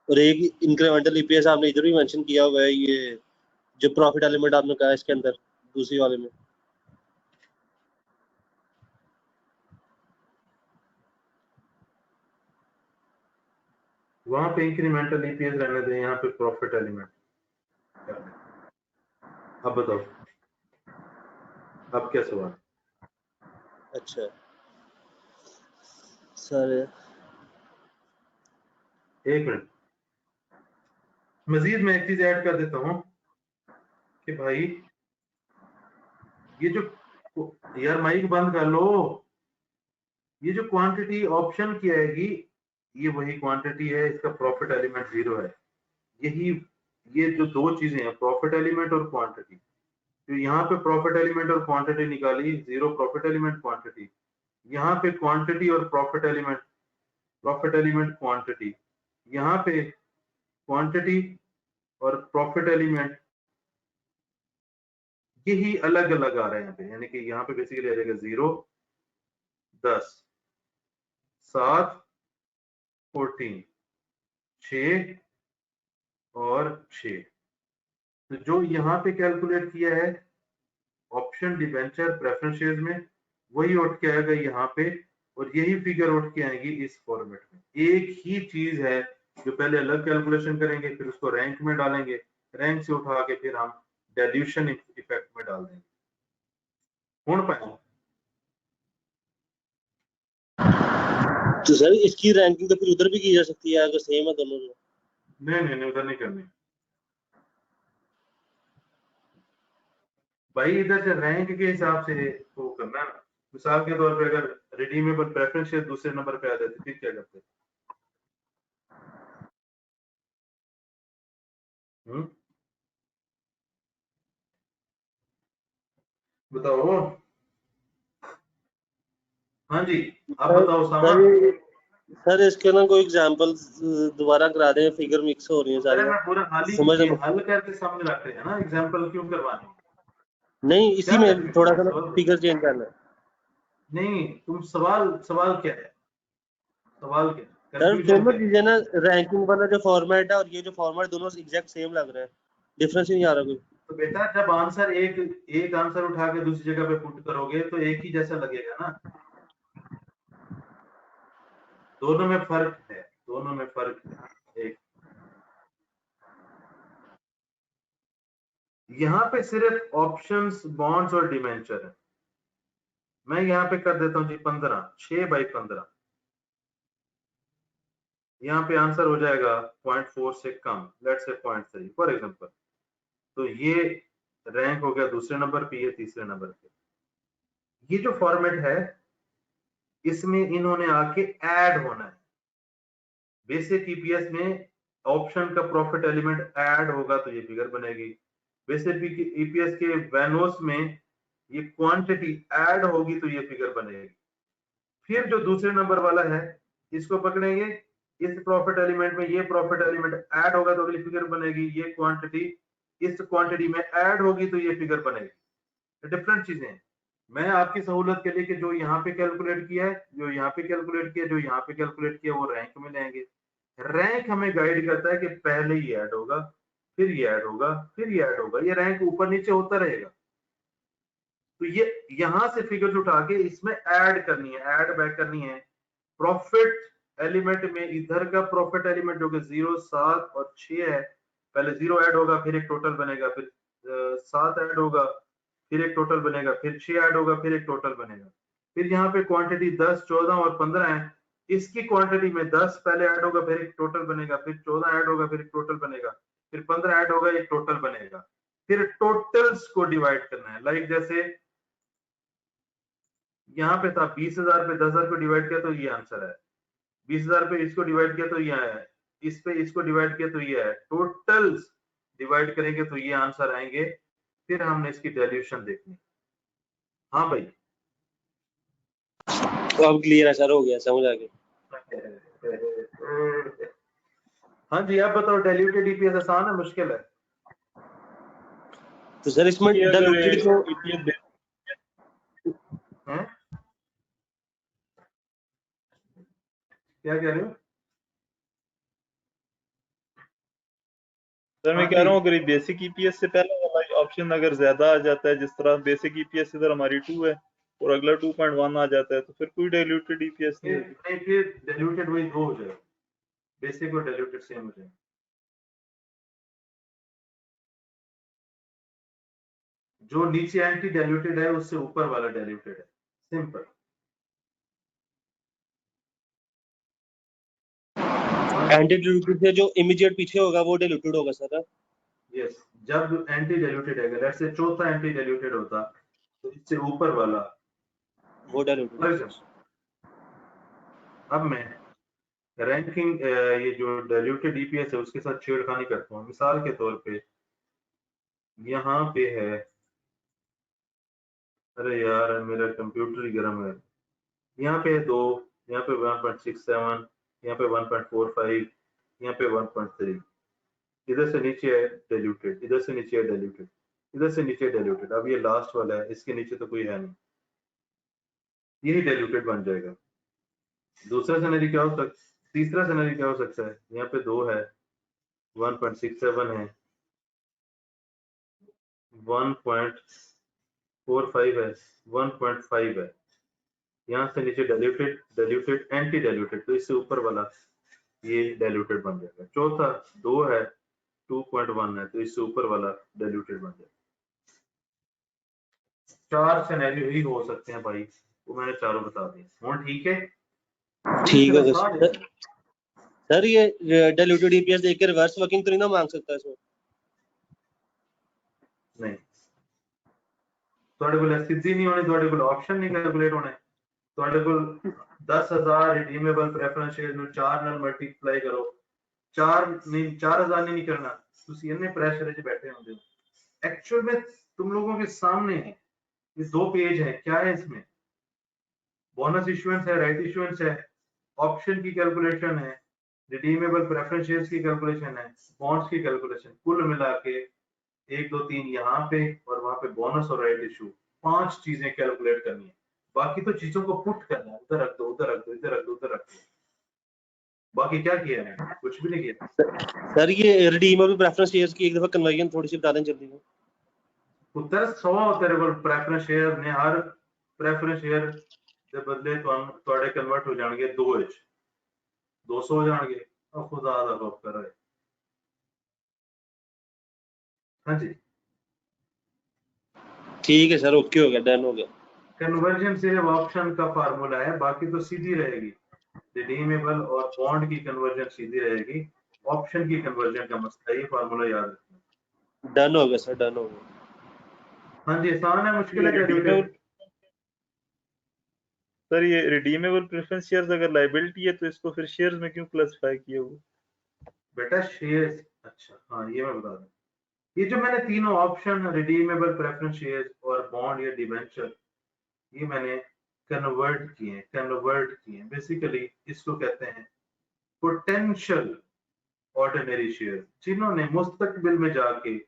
और एक इंक्रीमेंटल ईपीएस आपने इधर भी मेंशन किया हुआ है, ये जो प्रॉफिट एलिमेंट आपने कहा इसके अंदर दूसरी वाले में। वहां पे इंक्रीमेंटल ईपीएस रहने दें, यहाँ पे प्रॉफिट एलिमेंट। अब बताओ, अब क्या सवाल? अच्छा सर, एक मिनट, मजीद मैं एक चीज ऐड कर देता हूँ कि भाई ये जो यार माइक बंद कर लो, ये जो क्वांटिटी ऑप्शन की आएगी ये वही क्वांटिटी है, इसका प्रॉफिट एलिमेंट 0 है। यही ये जो दो चीजें हैं प्रॉफिट एलिमेंट और क्वांटिटी, तो यहाँ पे प्रॉफिट एलिमेंट और क्वांटिटी निकाली, 0 प्रॉफिट एलिमेंट क्वांटिटी, यहाँ पे क्वांटिटी और प्रॉफिट एलिमेंट क्वांटिटी, यहाँ पे क्वांटिटी और प्रॉफिट एलिमेंट यही अलग अलग आ रहे हैं यहाँ पे, यानी कि यहाँ पे बेसिकली आ जाएगा 0, 10, 7, 14, 6 और 6। तो जो यहाँ पे कैलकुलेट किया है ऑप्शन डिबेंचर प्रेफरेंस शेयर्स में, वही उठ के आएगा यहाँ पे, और यही फिगर उठ के आएगी इस फॉर्मेट में। एक ही चीज है जो पहले अलग कैलकुलेशन करेंगे, फिर उसको रैंक में डालेंगे, रैंक से उठा के फिर हम डाइल्यूशन इफेक्ट में डाल देंगे। कौन पाए? तो सर इसकी रैंकिंग तो फिर उधर भी की जा सकती है अगर सेम है दोनों में। नहीं उधर नहीं करनी भाई, इधर से रैंक के हिसाब से वो करना है ना। मिसाल के तौर पे अगर रिडीमेबल प्रेफरेंस शेयर दूसरे नंबर पे आ जाते फिर क्या करते? बताओ। हाँ जी, आप बताओ सामान। सर इसके ना कोई एग्जांपल दोबारा करा दें, फिगर मिक्स हो रही है अरे सारी। मैं पूरा हल करके सामने रख रहे हैं ना, एग्जांपल क्यों करवाने? नहीं इसी में थोड़ा सा फिगर चेंज करना है। नहीं तुम सवाल क्या है? सवाल क्या है? सर दोनों चीजें ना, रैंकिंग वाला जो फॉर्मेट है और ये जो फॉर्मेट, दोनों एग्जैक्ट सेम लग रहे हैं, डिफरेंस ही नहीं आ रहा कोई। तो बेटा जब आंसर एक आंसर उठा के दूसरी जगह पे पुट करोगे तो एक ही जैसा लगेगा ना। दोनों में फर्क है, दोनों में फर्क है। एक यहाँ पे सिर्फ ऑप्शंस, बॉन्ड्स और डिवेंचर है। मैं यहाँ पे कर देता हूँ जी 15, 6/15। यहाँ पे आंसर हो जाएगा 0.4 से कम, लेट्स से 0.3 फॉर एग्जांपल। तो ये रैंक हो गया दूसरे नंबर पे, ये तीसरे नंबर पे। ये जो फॉर्मेट है इसमें इन्होंने आके ऐड होना है। बेसिक ईपीएस में ऑप्शन का प्रॉफिट एलिमेंट ऐड होगा तो ये फिगर बनेगी। बेसिक ईपीएस के वैनोस में ये क्वांटिटी ऐड होगी तो ये फिगर बनेगी। फिर जो दूसरे नंबर वाला है इसको पकड़ेंगे, इस प्रॉफिट एलिमेंट में ये प्रॉफिट एलिमेंट ऐड होगा तो अगली फिगर बनेगी। ये क्वांटिटी इस क्वांटिटी में ऐड होगी तो ये फिगर बनेगी। डिफरेंट चीजें हैं। मैं आपकी सहूलत के लिए कि जो यहाँ पे कैलकुलेट किया है, जो यहाँ पे कैलकुलेट किया, जो यहाँ पे कैलकुलेट किया, वो रैंक में लेंगे। रैंक हमें गाइड करता है कि पहले ही ऐड होगा, फिर ये ऐड होगा, फिर ये ऐड होगा। ये रैंक ऊपर नीचे होता रहेगा। तो ये यहां से फिगर उठा के इसमें ऐड करनी है, ऐड बैक करनी है। प्रॉफिट एलिमेंट में इधर का प्रॉफिट एलिमेंट जो कि 0, 7 और 6 है, पहले 0 ऐड होगा, फिर एक टोटल बनेगा, फिर 7 ऐड होगा, फिर एक टोटल बनेगा, फिर 6 ऐड होगा, फिर एक टोटल बनेगा। फिर यहाँ पे क्वांटिटी 10, 14 और 15 है। इसकी क्वांटिटी में 10 पहले ऐड होगा, फिर एक टोटल बनेगा, फिर 14 ऐड होगा, फिर एक टोटल बनेगा, फिर 15 ऐड होगा, एक टोटल बनेगा। फिर टोटल्स को डिवाइड करना है। लाइक जैसे यहाँ पे था 20,000 पे 10,000 को डिवाइड किया तो ये आंसर है। 20,000 पे इसको डिवाइड किया तो ये है, इस पे इसको डिवाइड किया तो ये है। टोटल्स डिवाइड करेंगे तो ये आंसर आएंगे। फिर हमने इसकी डाइल्यूशन देखनी। हाँ भाई, अब क्लियर है सर, हो गया समझ आ गया। हाँ जी, आप बताओ डाइल्यूटेड ईपीएस आसान है मुश्किल है? तो सर इसमें डाइल्यूटेड को हैं? क्या कह रहे हो? सर मैं कह रहा हूँ अगर बेसिक ईपीएस से पहले वाला ऑप्शन अगर ज्यादा आ जाता है, जिस तरह बेसिक ईपीएस इधर हमारी 2 है और अगला 2.1 आ जाता है, तो फिर कोई डाइल्यूटेड ईपीएस नहीं होगी। नहीं, फिर डाइल्यूटेड वही 2 हो जाएगा, बेसिक और डाइल्यूटेड सेम हो जाएगा। जो नीचे एंटी डाइल्यूटेड है उससे ऊपर वाला डाइल्यूटेड है, सिंपल। एंटी डाइल्यूटेड से जो इमीडिएट पीछे होगा वो डाइल्यूटेड होगा सर। यस, जब एंटी डाइल्यूटेड है, लेट्स से चौथा एंटी डाइल्यूटेड होता तो इससे ऊपर वाला वो डायल्यूटेड। अब मैं रैंकिंग ये जो डायल्यूटेड ईपीएस है उसके साथ छेड़खानी करता हूँ। मिसाल के तौर पे यहाँ पे है, अरे यार मेरा कंप्यूटर ही गर्म है, यहाँ पे 2, यहाँ पे 1.67, यहाँ पे 1.45, यहाँ पे 1.3, इधर से नीचे है डायल्यूटेड, इधर से नीचे है डायल्यूटेड, इधर से नीचे डायल्यूटेड। अब ये लास्ट वाला है, इसके नीचे तो कोई है नहीं, यही डायल्यूटेड बन जाएगा। दूसरा सिनेरियो क्या हो सकता है, तीसरा सिनेरियो क्या हो सकता है, यहाँ पे 2 है, 1.67 है, 1.45 है, 1.5 है, यहाँ से नीचे डायल्यूटेड, डायल्यूटेड, एंटी डायल्यूटेड, तो इससे ऊपर वाला ये डायल्यूटेड बन जाएगा। चौथा 2 है, 2.1 है, तो इससे ऊपर वाला डायल्यूटेड बन जाएगा। 4 सिनेरियो ही हो सकते हैं भाई, वो मैंने चारों बता दिए। और ठीक है, ठीक है सर, ये डायल्यूटेड ईपीएस देख के रिवर्स वर्किंग तो नहीं ना मांग सकता इसमें? नहीं, ਤੁਹਾਡੇ ਕੋਲ ਸਿੱਧੀ ਨਹੀਂ ਹੋਣੀ, ਤੁਹਾਡੇ ਕੋਲ ਆਪਸ਼ਨ ਨਹੀਂ ਕੈਲਕੂਲੇਟ ਹੋਣੇ, ਤੁਹਾਡੇ ਕੋਲ 10,000 ਰਿਡੀਮੇਬਲ ਪ੍ਰੈਫਰੈਂਸ ਸ਼ੇਅਰ ਨੂੰ 4 ਨਾਲ ਮਲਟੀਪਲਾਈ ਕਰੋ, 4,000 नहीं करना, ਤੁਸੀਂ ਇੰਨੇ ਪ੍ਰੈਸ਼ਰ ਵਿੱਚ बैठे होंगे हो। एक्चुअल में तुम लोगों के सामने है, ये 2 पेज है, क्या है इसमें, बोनस इशुएंस है, राइट इशुएंस है, ऑप्शन की कैलकुलेशन है, रिडीमेबल प्रेफरेंस शेयर्स की कैलकुलेशन है, बॉन्ड्स की कैलकुलेशन, कुल मिला के 1 2 3 यहाँ पे और वहां पे बोनस और राइट इशू, 5 चीजें कैलकुलेट करनी है। बाकी तो चीजों को पुट करना है, उधर रख दो, उधर रख दो, इधर रख दो, उधर रख दो। बाकी क्या किया है, कुछ भी नहीं किया। सर ये रिडीमेबल प्रेफरेंस शेयर्स की एक दफा कन्वर्जन थोड़ी सी बता दें जल्दी में। उत्तर 100 तेरे को प्रेफरेंस शेयर ने, हर प्रेफरेंस शेयर ਦੇ ਬਦਲੇ ਤੁਹਾਡੇ ਕਨਵਰਟ ਹੋ ਜਾਣਗੇ 2 ਵਿੱਚ, 200 ਹੋ ਜਾਣਗੇ। ਉਹ ਖੁਦਾ ਦਾ ਖੌਫ ਕਰ ਰਹੇ। हाँ जी ठीक है सर, ओके हो गया, डन हो गया। कन्वर्जन सिर्फ ऑप्शन का फार्मूला है, बाकी तो सीधी रहेगी। रिडीमेबल और बॉन्ड की कन्वर्जन सीधी रहेगी, ऑप्शन की कन्वर्जन का मसला, ये फार्मूला याद रखना। डन हो गया सर, डन हो गया। हाँ जी, आसान है मुश्किल है? सर ये रिडीमेबल प्रेफरेंस शेयर्स अगर लायबिलिटी है तो इसको फिर शेयर्स में क्यों क्लासिफाई किया हुआ? बेटा शेयर्स, अच्छा हाँ ये मैं बता दूं, ये जो मैंने तीनों ऑप्शन रिडीमेबल प्रेफरेंस शेयर्स और बॉन्ड या डिबेंचर, ये मैंने कन्वर्ट किए। बेसिकली इसको कहते हैं पोटेंशियल ऑर्डिनरी शेयर, जिन्होंने मुस्तकबिल में जाके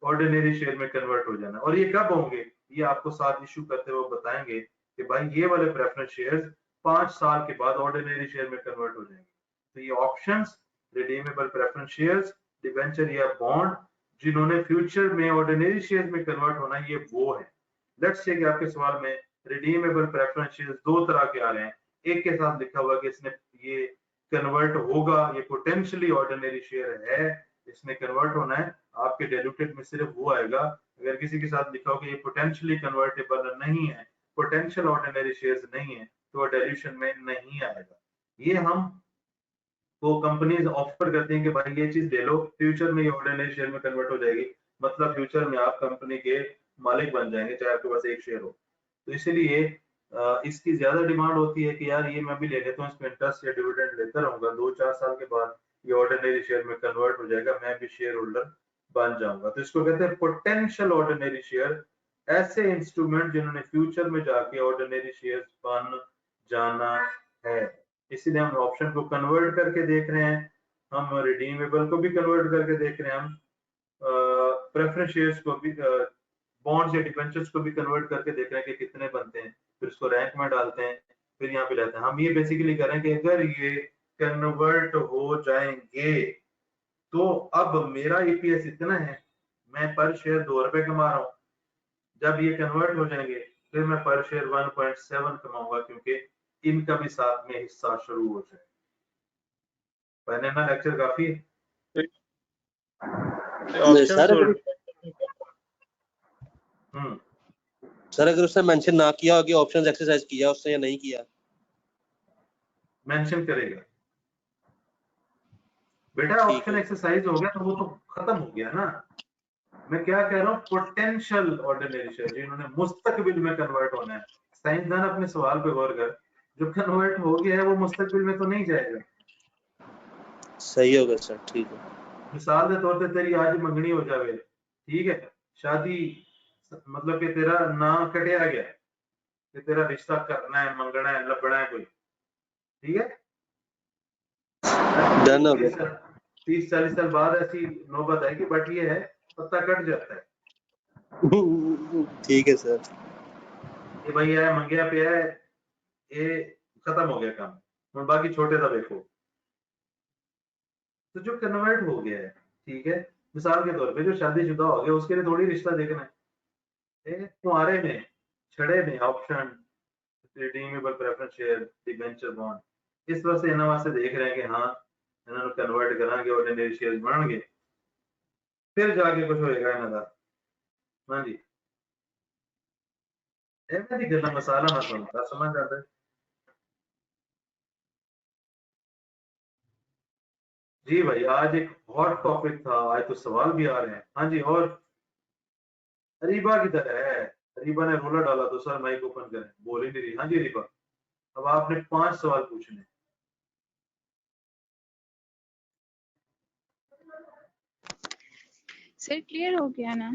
ऑर्डिनरी शेयर में कन्वर्ट हो जाना। और ये कब होंगे, ये आपको साथ इशू करते हुए बताएंगे कि भाई ये वाले प्रेफरेंस शेयर्स 5 साल के बाद ऑर्डिनरी शेयर में कन्वर्ट हो जाएंगे। तो ये options, redeemable preference shares, debenture या बॉन्ड, जिन्होंने फ्यूचर में ऑर्डिनरी शेयर में कन्वर्ट होना, ये वो है। लेट्स से कि आपके सवाल में रिडीमेबल प्रेफरेंस शेयर्स 2 तरह के आ रहे हैं, एक के साथ लिखा हुआ कि इसने ये कन्वर्ट होगा, ये पोटेंशियली ऑर्डिनरी शेयर है, इसमें कन्वर्ट होना है, आपके डायल्यूटेड में सिर्फ वो आएगा। अगर किसी के साथ लिखा हो कि ये पोटेंशियली कन्वर्टेबल नहीं है, पोटेंशियल ऑर्डिनरी शेयर्स नहीं है, तो डायल्यूशन में नहीं आएगा। ये हम को कंपनीज ऑफर करती हैं कि भाई ये चीज ले लो, फ्यूचर में ये ऑर्डिनरी शेयर में कन्वर्ट हो जाएगी, मतलब फ्यूचर में आप कंपनी के मालिक बन जाएंगे चाहे आपके पास एक शेयर हो। तो इसीलिए इसकी ज्यादा डिमांड होती है कि यार ये मैं भी ले लेता हूँ, इसमें इंटरेस्ट या डिविडेंड लेता रहूंगा, 2-4 साल के बाद ये ऑर्डिनरी शेयर में कन्वर्ट हो जाएगा, मैं भी शेयर होल्डर बन जाऊंगा। तो इसको कहते हैं पोटेंशियल ऑर्डिनरी शेयर, ऐसे इंस्ट्रूमेंट जिन्होंने फ्यूचर में जाके ऑर्डिनरी शेयर बन जाना है। इसीलिए हम ऑप्शन को कन्वर्ट करके देख रहे हैं, हम रिडीमेबल को भी कन्वर्ट करके देख रहे हैं, हम प्रेफरेंस शेयर्स को भी, बॉन्ड्स या डिबेंचर्स को भी कन्वर्ट करके देख रहे हैं कि कितने बनते हैं, फिर उसको रैंक में डालते हैं, फिर यहाँ पे लाते हैं। हम ये बेसिकली कर रहे हैं कि अगर ये कन्वर्ट हो जाएंगे तो अब मेरा ईपीएस इतना है, मैं पर शेयर 2 रुपए कमा रहा हूँ, जब ये कन्वर्ट हो जाएंगे फिर मैं पर शेयर 1.7 कमाऊंगा, क्योंकि इनका भी साथ में हिस्सा शुरू हो जाए। पहले ना लेक्चर काफी सर अगर उसने मेंशन ना किया हो कि ऑप्शंस एक्सरसाइज किया उसने या नहीं किया, मेंशन करेगा बेटा, ऑप्शन एक्सरसाइज हो गया तो वो तो खत्म हो गया ना। मैं क्या कह रहा हूँ, पोटेंशियल ऑर्डिनरी शेयर जिन्होंने मुस्तकबिल में कन्वर्ट होना है। साइंसदान अपने सवाल पे गौर कर, जो कन्वर्ट हो गया है वो मुस्तकबिल में तो नहीं जाएगा। सही होगा सर, ठीक है। मिसाल के तौर पे तेरी आज मंगनी हो जावे, ठीक है, शादी, मतलब कि तेरा ना कटिया गया कि तेरा रिश्ता करना है, मंगना है, लबना है कोई, ठीक है, डन हो गया। 30-40 साल बाद ऐसी नौबत आएगी, बट ये है पत्ता कट जाता है ठीक है सर। कि भाई है मंगया पे है, ये खत्म हो गया काम, और बाकी छोटे सा देखो। तो जो कन्वर्ट हो गया है, ठीक है, मिसाल के तौर पे जो शादीशुदा हो गया उसके लिए थोड़ी रिश्ता देखना है, तुम्हारे में छड़े में option redeemable preference share debenture bond, इस वजह से इन्होंने वास्ते देख रहे हैं कि हाँ इन्होंने कन्वर्ट करांगे ऑर्डिनरी शेयर बनेंगे, फिर जाके कुछ होएगा इन्हों का। हाँ जी, एवं दी गल्ला मसाला ना सुनता समझ आता है जी भाई। आज एक हॉट टॉपिक था, आज तो सवाल भी आ रहे हैं। हाँ जी, और अरीबा किधर है? अरीबा ने रोला डाला तो सर माइक ओपन करें, बोल ही नहीं रही। हाँ जी अरीबा, अब आपने 5 सवाल पूछने। सर क्लियर हो गया ना?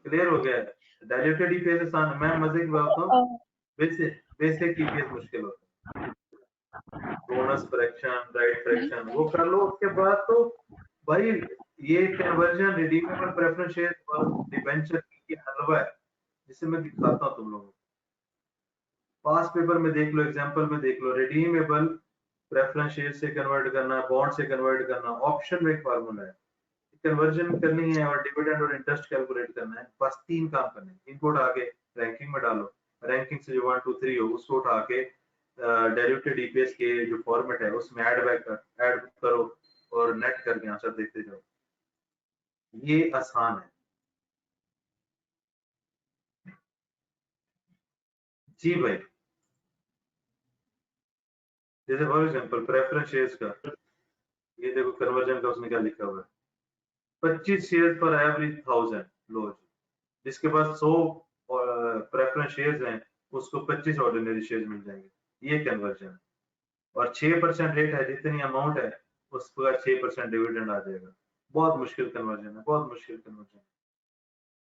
क्लियर हो गया है? डायल्यूटेड ईपीएस आसान, मैं मजे की बात हूँ, बेसिक ईपीएस मुश्किल होता है। बोनस फ्रैक्शन, राइट फ्रैक्शन वो कर लो, उसके बाद तो भाई ये कन्वर्जन रिडीमेबल प्रेफरेंस शेयर और डिबेंचर की हलवा है, जिसे मैं दिखाता हूँ तुम लोगों को। पास पेपर में देख लो, एग्जांपल में देख लो, रिडीमेबल प्रेफरेंस शेयर से कन्वर्ट करना, बॉन्ड से कन्वर्ट करना, ऑप्शन में एक फार्मूला है, कन्वर्जन करनी है और डिविडेंड और इंटरेस्ट कैलकुलेट करना है। बस 3 काम करने हैं, इनको उठा के रैंकिंग में डालो, रैंकिंग से जो 1 2 3 हो उसको उठा के डायल्यूटेड ईपीएस के जो फॉर्मेट है उसमें ऐड करो और नेट करके आंसर देखते जाओ। ये आसान है जी भाई। जैसे फॉर एग्जांपल प्रेफरेंस शेयर्स का, ये देखो कन्वर्जन का उसमें क्या लिखा हुआ है, 25 शेयर पर एवरेज 1000 लो जी, जिसके पास 100 प्रेफरेंस शेयर्स हैं उसको 25 ऑर्डिनरी शेयर्स मिल जाएंगे, ये कन्वर्जन है। और 6% रेट है, जितनी अमाउंट है उस पर 6% डिविडेंड आ जाएगा। बहुत मुश्किल कन्वर्जन है, बहुत मुश्किल कन्वर्जन है।